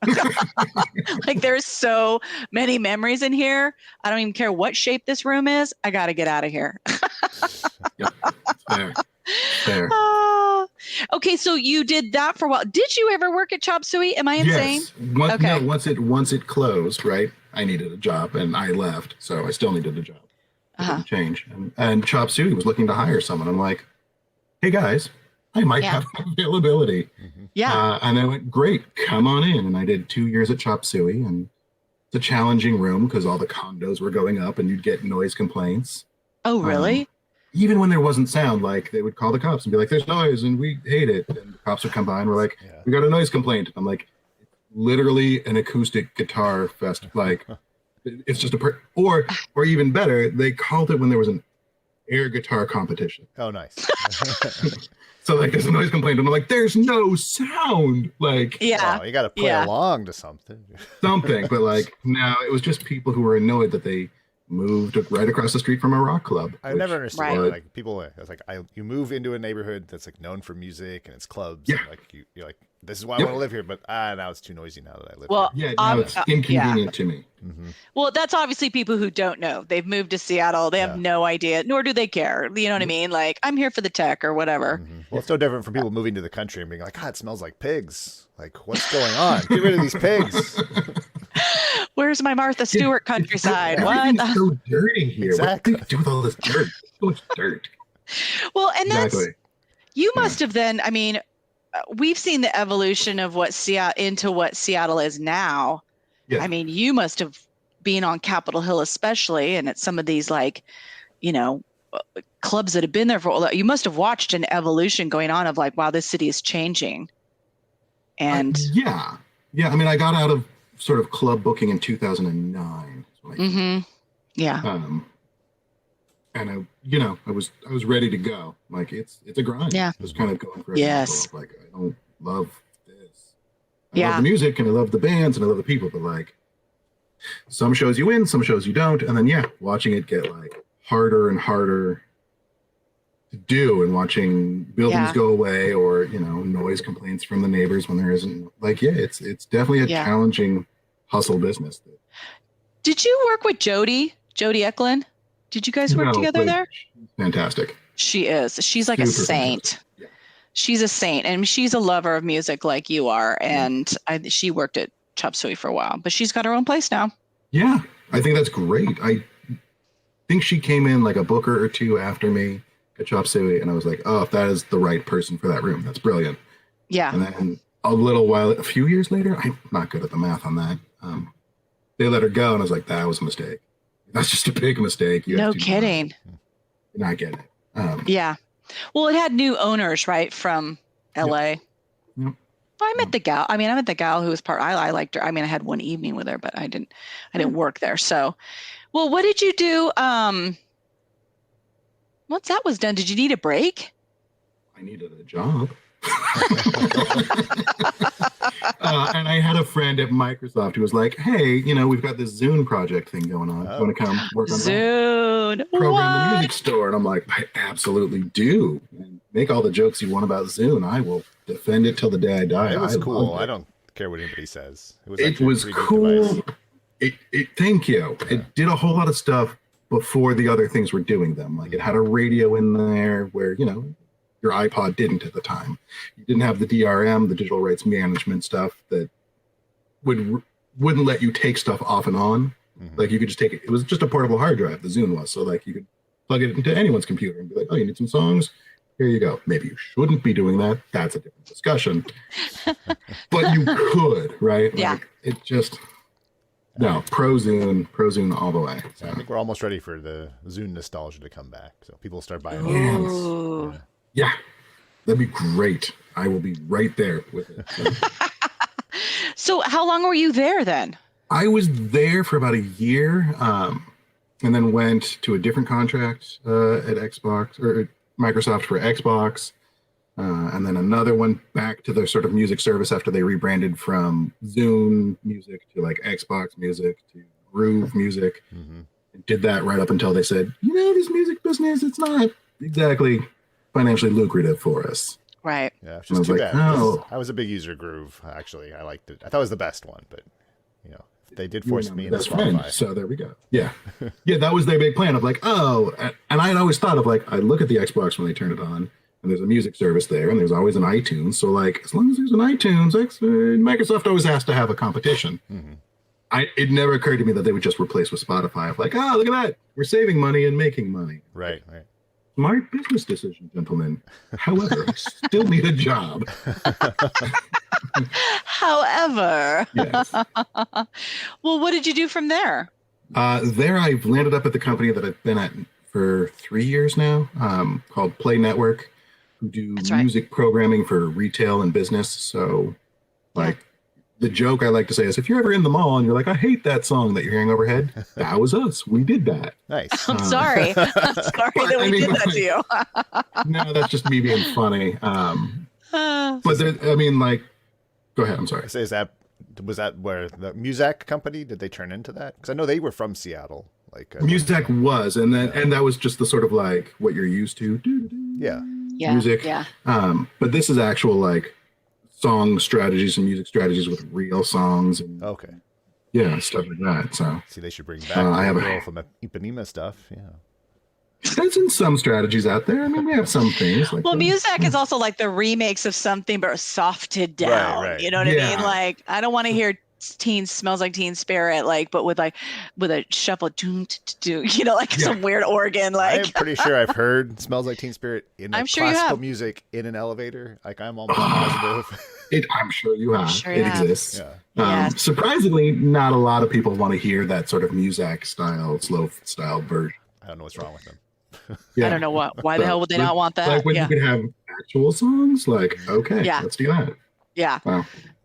Like there's so many memories in here. I don't even care what shape this room is. I got to get out of here. Yep. Fair. Okay. So you did that for a while. Did you ever work at Chop Suey? Am I insane? Yes. Once it closed, right, I needed a job and I left. So I still needed a job. Didn't change. And Chop Suey was looking to hire someone. I'm like, hey guys, I might have availability. Yeah. And they went, great, come on in. And I did 2 years at Chop Suey, and it's a challenging room because all the condos were going up and you'd get noise complaints. Oh, really? Even when there wasn't sound, like they would call the cops and be like, there's noise and we hate it. And the cops would come by and we're like, we got a noise complaint. I'm like, literally an acoustic guitar fest. Like, it's just or even better, they called it when there was an air guitar competition. Oh, nice. So like there's a noise complaint and I'm like, there's no sound. Like, you got to play along to something. But like now it was just people who were annoyed that they moved right across the street from a rock club. I never understood like people. It's like you move into a neighborhood that's like known for music and it's clubs. Yeah. And like you're like, this is why I want to live here, but now it's too noisy now that I live Yeah, here. now it's inconvenient to me. Well, that's obviously people who don't know. They've moved to Seattle. They have no idea, nor do they care. You know what I mean? Like, I'm here for the tech or whatever. Well, it's no different from people moving to the country and being like, God, it smells like pigs. Like, what's going on? Get rid of these pigs. Where's my Martha Stewart countryside? Everything's so dirty here. Exactly. What do you do with all this dirt? So much dirt. Well, and you must have then, I mean, we've seen the evolution of what Seattle is now. Yeah. I mean, you must have been on Capitol Hill, especially, and at some of these like, clubs that have been there for. You must have watched an evolution going on of like, wow, this city is changing. And yeah. I mean, I got out of sort of club booking in 2009. Yeah. And I was ready to go. Like it's a grind. Yeah. I was kind of going for yes. Like I don't love this. I love Yeah. the music and I love the bands and I love the people, but like some shows you win, some shows you don't. And then, watching it get like harder and harder to do and watching buildings Yeah. go away or, noise complaints from the neighbors when there isn't like, it's definitely a Yeah. challenging hustle business. Did you work with Jody Eklund? Did you guys work together there? Fantastic. She is. She's like a Super saint. Yeah. She's a saint, and she's a lover of music like you are. And she worked at Chop Suey for a while, but she's got her own place now. Yeah, I think that's great. I think she came in like a booker or two after me at Chop Suey, and I was like, oh, if that is the right person for that room, that's brilliant. Yeah. And then a few years later, I'm not good at the math on that. They let her go, and I was like, that was a mistake. That's just a big mistake. No kidding. And I get it. Yeah. Well, it had new owners, right, from LA. Yep. I met the gal. I met the gal who was I liked her. I had one evening with her, but I didn't work there. So, well, what did you do? Once that was done, did you need a break? I needed a job. And I had a friend at Microsoft who was like, hey, we've got this Zune project thing going on. You want to come work on Zune? that? Program What? the music store. And I'm like, I absolutely do. And make all the jokes you want about Zune. I will defend it till the day I die. It was cool. I don't care what anybody says. It was cool. Thank you. Yeah. It did a whole lot of stuff before the other things were doing them. Like it had a radio in there where, your iPod didn't at the time. You didn't have the DRM, the digital rights management stuff that wouldn't let you take stuff off and on. Mm-hmm. Like you could just take it. It was just a portable hard drive, the Zune was. So like you could plug it into anyone's computer and be like, oh, you need some songs? Here you go. Maybe you shouldn't be doing that. That's a different discussion. But you could, right? Yeah. Like it just... No, pro Zune all the way. So. I think we're almost ready for the Zune nostalgia to come back. So people start buying it. Yeah, that'd be great. I will be right there with it. So how long were you there then? I was there for about a year, and then went to a different contract at Xbox or Microsoft for Xbox, and then another one back to their sort of music service after they rebranded from Zune Music to like Xbox Music to Groove Music. Mm-hmm. And did that right up until they said, this music business, it's not exactly financially lucrative for us. Right. Yeah, it's just too bad. Oh. I was a big user of Groove, actually. I liked it. I thought it was the best one, but they did force me into Spotify. So there we go. Yeah. Yeah, that was their big plan of like, oh, and I had always thought of like, I look at the Xbox when they turn it on, and there's a music service there, and there's always an iTunes. So like, as long as there's an iTunes, Microsoft always has to have a competition. Mm-hmm. It never occurred to me that they would just replace with Spotify. Of like, look at that, we're saving money and making money. Right. Smart business decision, gentlemen. However, I still need a job. However. Yes. Well, what did you do from there? There, I've landed up at the company that I've been at for 3 years now, called Play Network, who do music programming for retail and business. So, like, the joke I like to say is, if you're ever in the mall and you're like, I hate that song that you're hearing overhead, that was us. We did that. Nice. I'm sorry. I'm sorry that we did that to you. No, that's just me being funny. But there, go ahead. I'm sorry. Was that where the Muzak company, did they turn into that? Because I know they were from Seattle. Muzak was, and that was just the sort of like what you're used to. Yeah. Music. Yeah. But this is actual like song strategies and music strategies with real songs and stuff like that. So see, they should bring back the girl from Ipanema stuff. Yeah. There's in some strategies out there. I mean, we have some things. Like Muzak is also like the remakes of something, but softed down. Right. You know what I mean? Like, I don't want to hear Smells Like Teen Spirit, like, but with a shuffle, some weird organ. Like, I'm pretty sure I've heard Smells Like Teen Spirit in classical music in an elevator. Like, I'm almost positive. I'm sure you have. It exists. Yeah. Surprisingly, not a lot of people want to hear that sort of Muzak style, slow style version. I don't know what's wrong with them. I don't know why the hell would they not want that? Like when you could have actual songs, like, okay, let's do that. Yeah. Wow.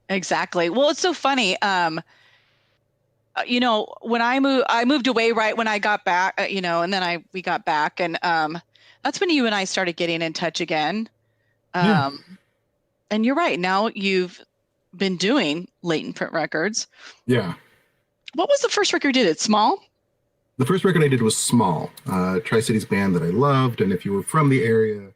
Exactly. Well, it's so funny. When I moved away right when I got back, and then we got back, and that's when you and I started getting in touch again. And you're right. Now you've been doing Latent Print Records. Yeah. What was the first record you did? Small? The first record I did was Small, Tri-Cities band that I loved. And if you were from the area,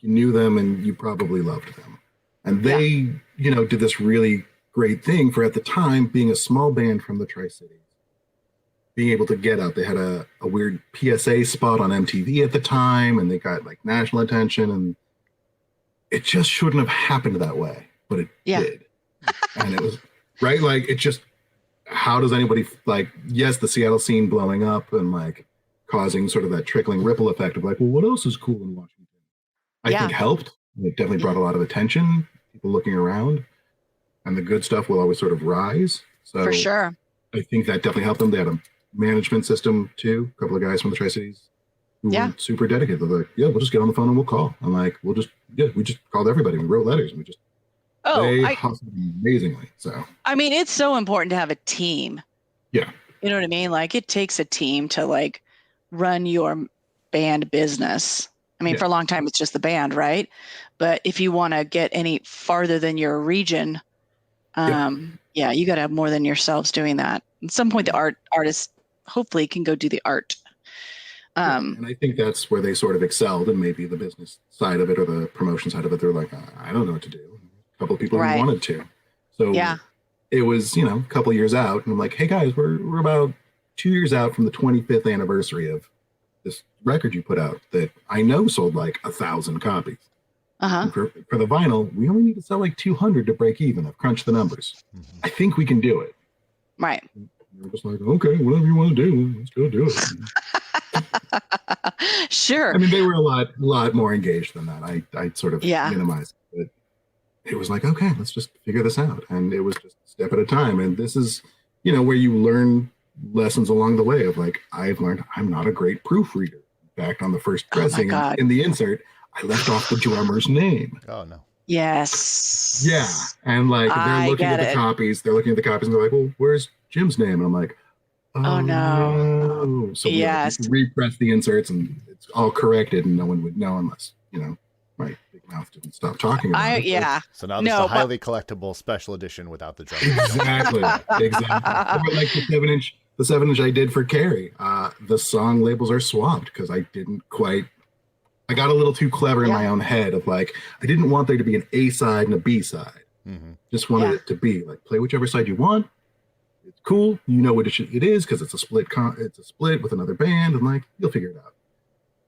you knew them and you probably loved them. And they, did this really great thing for, at the time, being a small band from the Tri-Cities, being able to get out. They had a weird PSA spot on MTV at the time, and they got like national attention, and it just shouldn't have happened that way, but it did. And it was, right? Like, it just, how does anybody, like, yes, the Seattle scene blowing up and like causing sort of that trickling ripple effect of like, well, what else is cool in Washington? I think helped. It definitely brought a lot of attention, people looking around, and the good stuff will always sort of rise. So for sure. I think that definitely helped them. They had a management system too, a couple of guys from the Tri-Cities who were super dedicated. They're like, yeah, we'll just get on the phone and we'll call. I'm like, we just called everybody. We wrote letters and we just, they hustled amazingly. So, I mean, it's so important to have a team. Yeah. You know what I mean? Like, it takes a team to like run your band business. I mean, for a long time, it's just the band, right? But if you want to get any farther than your region, you got to have more than yourselves doing that. At some point, the artists hopefully can go do the art. And I think that's where they sort of excelled, and maybe the business side of it or the promotion side of it, they're like, I don't know what to do. A couple of people who wanted to. So it was, a couple of years out, and I'm like, hey guys, we're about 2 years out from the 25th anniversary of this record you put out that I know sold like 1,000 copies. For the vinyl, we only need to sell like 200 to break even. I've crunched the numbers. I think we can do it. Right. We're just like, okay, whatever you want to do, let's go do it. Sure. I mean, they were a lot more engaged than that. I sort of minimized it. But it was like, okay, let's just figure this out. And it was just a step at a time. And this is, where you learn lessons along the way of like, I've learned I'm not a great proofreader. In fact, on the first pressing in the insert, I left off the drummer's name. Oh, no. Yes. Yeah. And like, they're looking at the copies. They're looking at the copies and they're like, well, where's Jim's name? And I'm like, oh no. So we repress the inserts and it's all corrected and no one would know unless, my big mouth didn't stop talking about it. So now this is a highly collectible special edition without the drum. Exactly. Or like the 7-inch I did for Carrie. The song labels are swapped because I got a little too clever in my own head of like, I didn't want there to be an A side and a B side. Just wanted it to be like, play whichever side you want. It's cool. You know what it is because it's a split. It's a split with another band, and like you'll figure it out.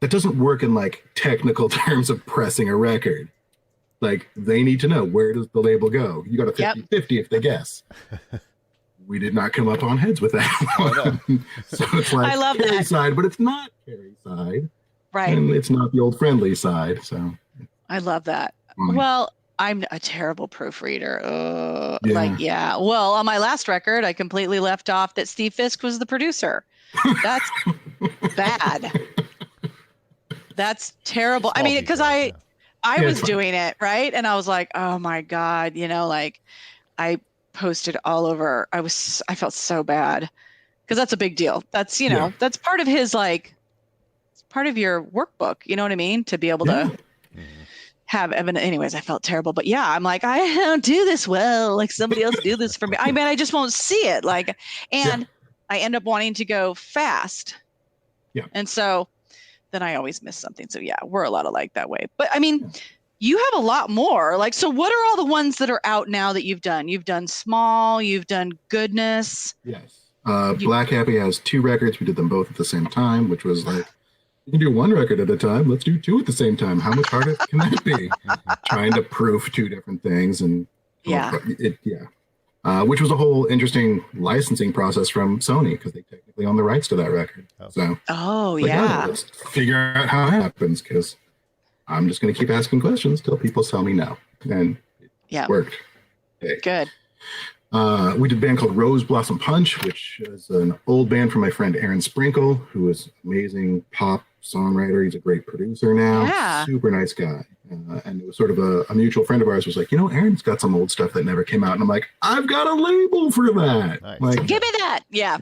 That doesn't work in like technical terms of pressing a record. Like they need to know, where does the label go? You got a 50-50 if they guess. We did not come up on heads with that one. So it's like, I love Carrie side, but it's not Carrie side. Right. And it's not the old friendly side. So I love that. Well, I'm a terrible proofreader. Well, on my last record, I completely left off that Steve Fisk was the producer. That's bad. That's terrible. I mean, because I was doing it, right? And I was like, oh my God, like I posted all over. I felt so bad because that's a big deal. That's, that's part of his, like, it's part of your workbook. You know what I mean? To be able to have evidence. Anyways, I felt terrible, but I'm like, I don't do this well. Like somebody else do this for me. I mean, I just won't see it. Like, and I end up wanting to go fast. Yeah. And so then I always miss something. So we're a lot alike that way. But I mean, you have a lot more. Like, so what are all the ones that are out now that you've done? You've done Small, you've done Goodness. Yes. Black Happy has 2 records. We did them both at the same time, which was like, you can do 1 record at a time. Let's do 2 at the same time. How much harder can that be? Trying to proof 2 different things. And which was a whole interesting licensing process from Sony because they technically own the rights to that record. So, let's figure out how it happens because I'm just going to keep asking questions till people tell me no. And it worked. Okay. Good. We did a band called Rose Blossom Punch, which is an old band from my friend Aaron Sprinkle, who is amazing pop songwriter. He's a great producer now. Super nice guy. And it was sort of a mutual friend of ours was like, Aaron's got some old stuff that never came out. And I'm like, I've got a label for that. Nice. Like, give me that. Yeah.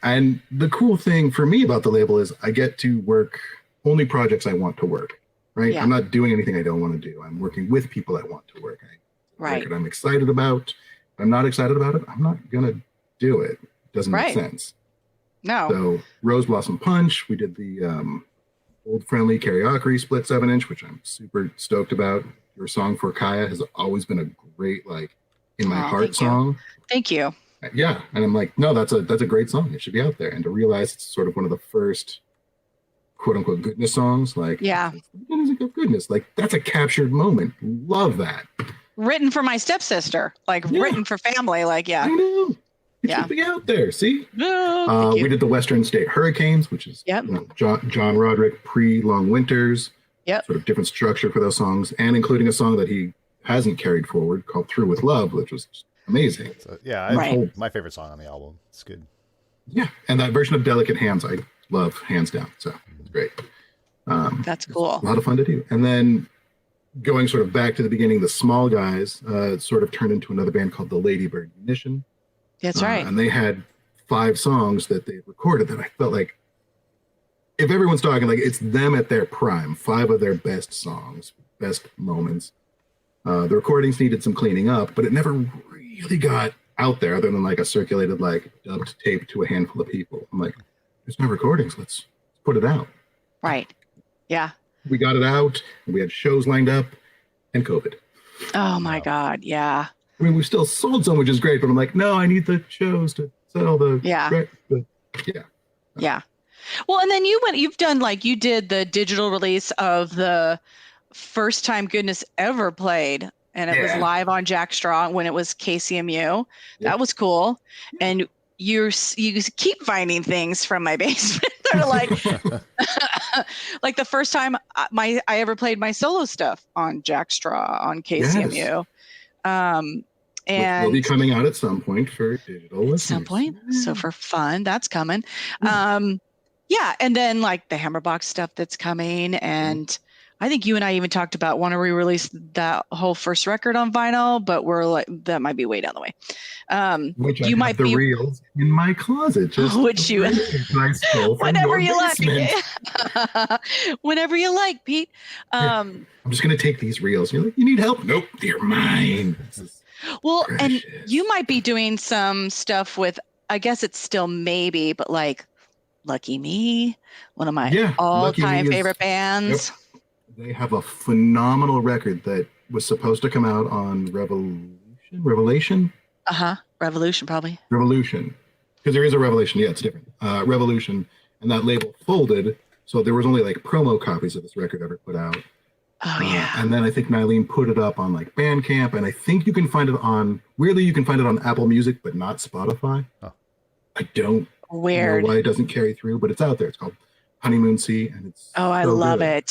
And the cool thing for me about the label is I get to work only projects I want to work, right? I'm not doing anything I don't want to do. I'm working with people I want to work. Right. record I'm excited about. If I'm not excited about it, I'm not gonna do it. Doesn't make sense. No. So Rose Blossom Punch, we did the Old Friendly Karaoke split 7-inch, which I'm super stoked about. Your song for Kaya has always been a great, like, in my heart song. Thank you. Yeah, and I'm like, no, that's a great song. It should be out there. And to realize it's sort of one of the first quote unquote goodness songs, like, music of goodness, like that's a captured moment. Love that. Written for my stepsister, like written for family, like I know. It should be out there. See, we did the Western State Hurricanes, which is John Roderick pre-Long Winters. Sort of different structure for those songs, and including a song that he hasn't carried forward called "Through with Love," which was amazing. So, my favorite song on the album. It's good. Yeah, and that version of "Delicate Hands" I love hands down. So it's great. That's cool. A lot of fun to do. And then going sort of back to the beginning, the Small Guys sort of turned into another band called the Ladybird Munition. That's right. And they had 5 songs that they recorded that I felt like, if everyone's talking, like, it's them at their prime, 5 of their best songs, best moments. The recordings needed some cleaning up, but it never really got out there other than like a circulated, like, dubbed tape to a handful of people. I'm like, there's no recordings. Let's put it out. Right. Yeah. We got it out, and we had shows lined up, and COVID. Oh my God. Yeah. I mean, we still sold some, which is great, but I'm like, no, I need the shows to sell the. Yeah. Well, and then you've done, like, you did the digital release of the first time Goodness ever played, and it was live on Jack Straw when it was KCMU. That was cool. And you keep finding things from my basement that are like, like the first time I ever played my solo stuff on Jack Straw on KCMU. And will be coming out at some point for digital listeners. At some point. So for fun, that's coming. And then like the Hammerbox stuff that's coming. And I think you and I even talked about wanting to re-release that whole first record on vinyl, but we're like, that might be way down the way. Which you might be reels in my closet. Which you whenever you like. Whenever you like, Pete. I'm just gonna take these reels. You're like, you need help? Nope, they're mine. Well, precious. And you might be doing some stuff with, I guess it's still maybe, but like Lucky Me, one of my all-time favorite bands. Yep. They have a phenomenal record that was supposed to come out on Revelation? Revolution, probably. Revolution. Because there is a Revelation. Yeah, it's different. Revolution. And that label folded. So there was only like promo copies of this record ever put out. Oh, yeah. And then I think Nylene put it up on like Bandcamp. And I think you can find it on, weirdly, you can find it on Apple Music, but not Spotify. Oh. I don't know why it doesn't carry through, but it's out there. It's called Honeymoon Sea. And it's I love it.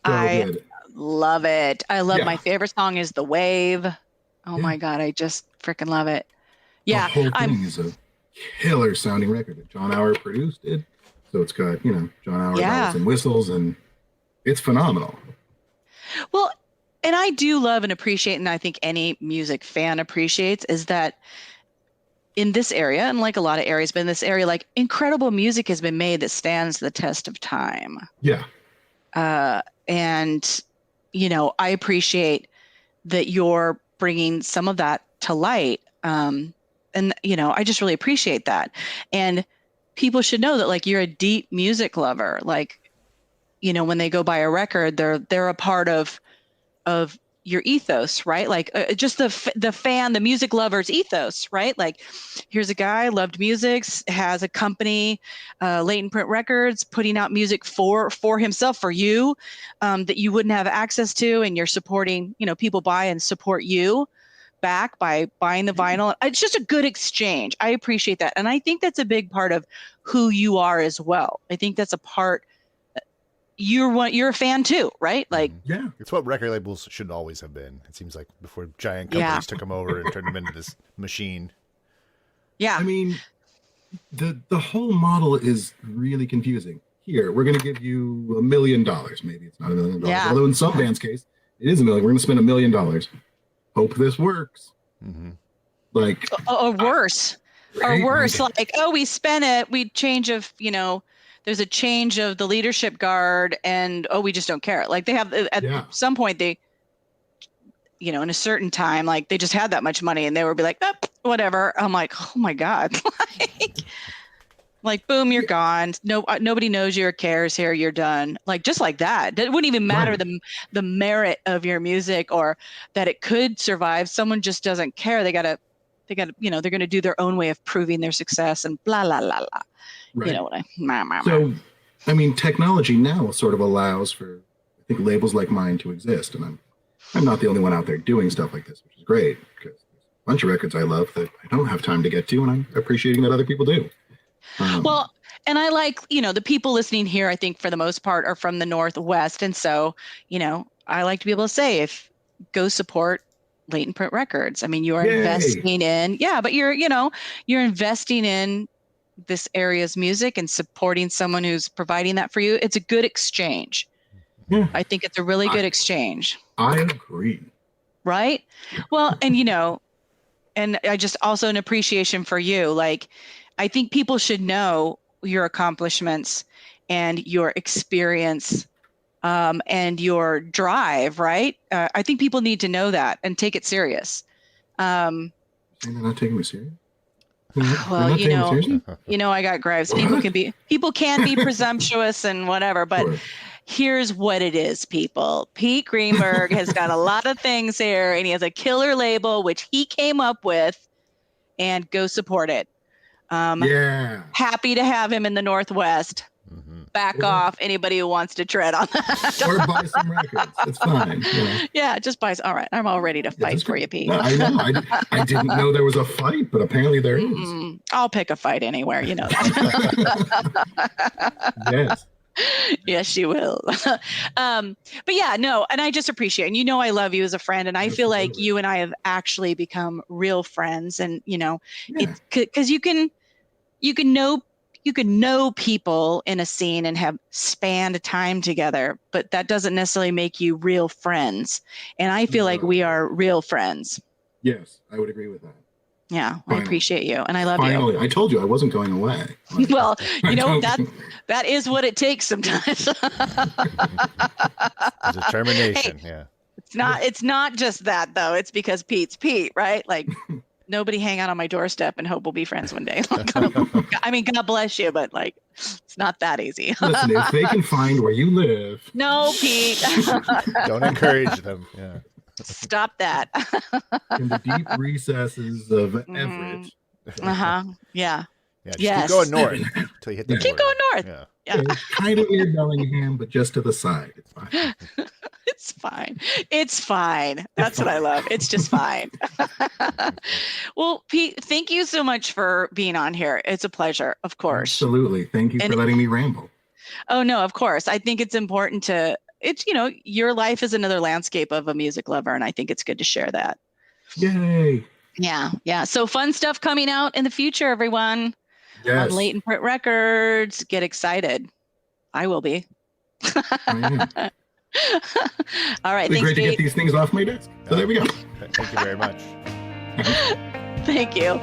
So I love it. I love my favorite song is The Wave. Oh my God, I just freaking love it. Yeah. The whole thing is a killer sounding record that John Auer produced it. So it's got, John Auer bells and whistles, and it's phenomenal. Well, and I do love and appreciate, and I think any music fan appreciates, is that in this area, and like a lot of areas, but in this area, like incredible music has been made that stands the test of time. Yeah. And, I appreciate that you're bringing some of that to light. And, I just really appreciate that. And people should know that, like, you're a deep music lover. Like, when they go buy a record, they're a part of your ethos, right? Like just the fan, the music lover's ethos, right? Like, here's a guy, loved music, has a company, Latent Print Records, putting out music for himself, for you, that you wouldn't have access to, and you're supporting, people buy and support you back by buying the vinyl. It's just a good exchange. I appreciate that. And I think that's a big part of who you are as well. I think that's a part. You're a fan too, right? Like, yeah, it's what record labels should always have been. It seems like before giant companies took them over and turned them into this machine. Yeah, I mean, the whole model is really confusing. Here, we're going to give you $1 million. Maybe it's not $1 million. Yeah. Although in some bands' case, it is $1 million. We're going to spend $1 million. Hope this works. Mm-hmm. Like, or worse, right? Or worse. Like, we spent it. We change of, there's a change of the leadership guard, and we just don't care. Like, they have at some point you know, in a certain time, like they just had that much money and they would be like, oh, whatever. I'm like, oh my God. Like, boom, you're gone. No, nobody knows you or cares here. You're done. Like, just like that. It wouldn't even matter the merit of your music or that it could survive. Someone just doesn't care. They gotta, you know, they're gonna do their own way of proving their success and blah, blah, blah, blah. Right. You know what So, I mean, technology now sort of allows for, I think, labels like mine to exist. And I'm not the only one out there doing stuff like this, which is great because there's a bunch of records I love that I don't have time to get to, and I'm appreciating that other people do. Well, and I like, you know, the people listening here, I think for the most part are from the Northwest. And so, you know, I like to be able to say, go support Latent Print Records. I mean, you are investing in, but you're investing in this area's music and supporting someone who's providing that for you. It's a good exchange. Yeah. I think it's a really good exchange. I agree. Right? Well, and, you know, and I just also an appreciation for you. Like, I think people should know your accomplishments and your experience and your drive, right? I think people need to know that and take it serious. Saying they're not taking me serious? Well, you know, I got gripes. People can be presumptuous and whatever, but here's what it is, people. Pete Greenberg has got a lot of things here, and he has a killer label, which he came up with, and go support it. Happy to have him in the Northwest. Back off anybody who wants to tread on that. Or buy some records. It's fine. Yeah, just buy. All right, I'm all ready to fight for you, Pete. No, I know. I didn't know there was a fight, but apparently there is. I'll pick a fight anywhere. You know that. Yes. Yes, you will. But yeah, no, and I just appreciate it. And you know, I love you as a friend, and I feel like you and I have actually become real friends. And you know, because you can know people in a scene and have spanned time together, but that doesn't necessarily make you real friends. And I feel like we are real friends. Yes, I would agree with that. Yeah, finally. I appreciate you, and I love you. I told you I wasn't going away. Well, you know, that is what it takes sometimes. Determination, hey, It's not just that though. It's because Pete's Pete, right? Like nobody hang out on my doorstep and hope we'll be friends one day. I mean, God bless you, but like it's not that easy. Listen, if they can find where you live. No, Pete. Don't encourage them. Yeah. Stop that. In the deep recesses of Everett. Yeah. Keep going north until you hit the border. Keep going north. Yeah. Kind of near Bellingham, but just to the side. It's fine. It's fine. It's fine. That's what I love. It's just fine. Well, Pete, thank you so much for being on here. It's a pleasure, of course. Absolutely. Thank you for letting me ramble. Oh, no, of course. I think it's important it's, you know, your life is another landscape of a music lover, and I think it's good to share that. Yay. Yeah. So fun stuff coming out in the future, everyone. Yes. On Latent Print Records. Get excited. I will be. I All right. It's thanks, great to get these things off my desk. So there we go. Thank you very much. Thank you.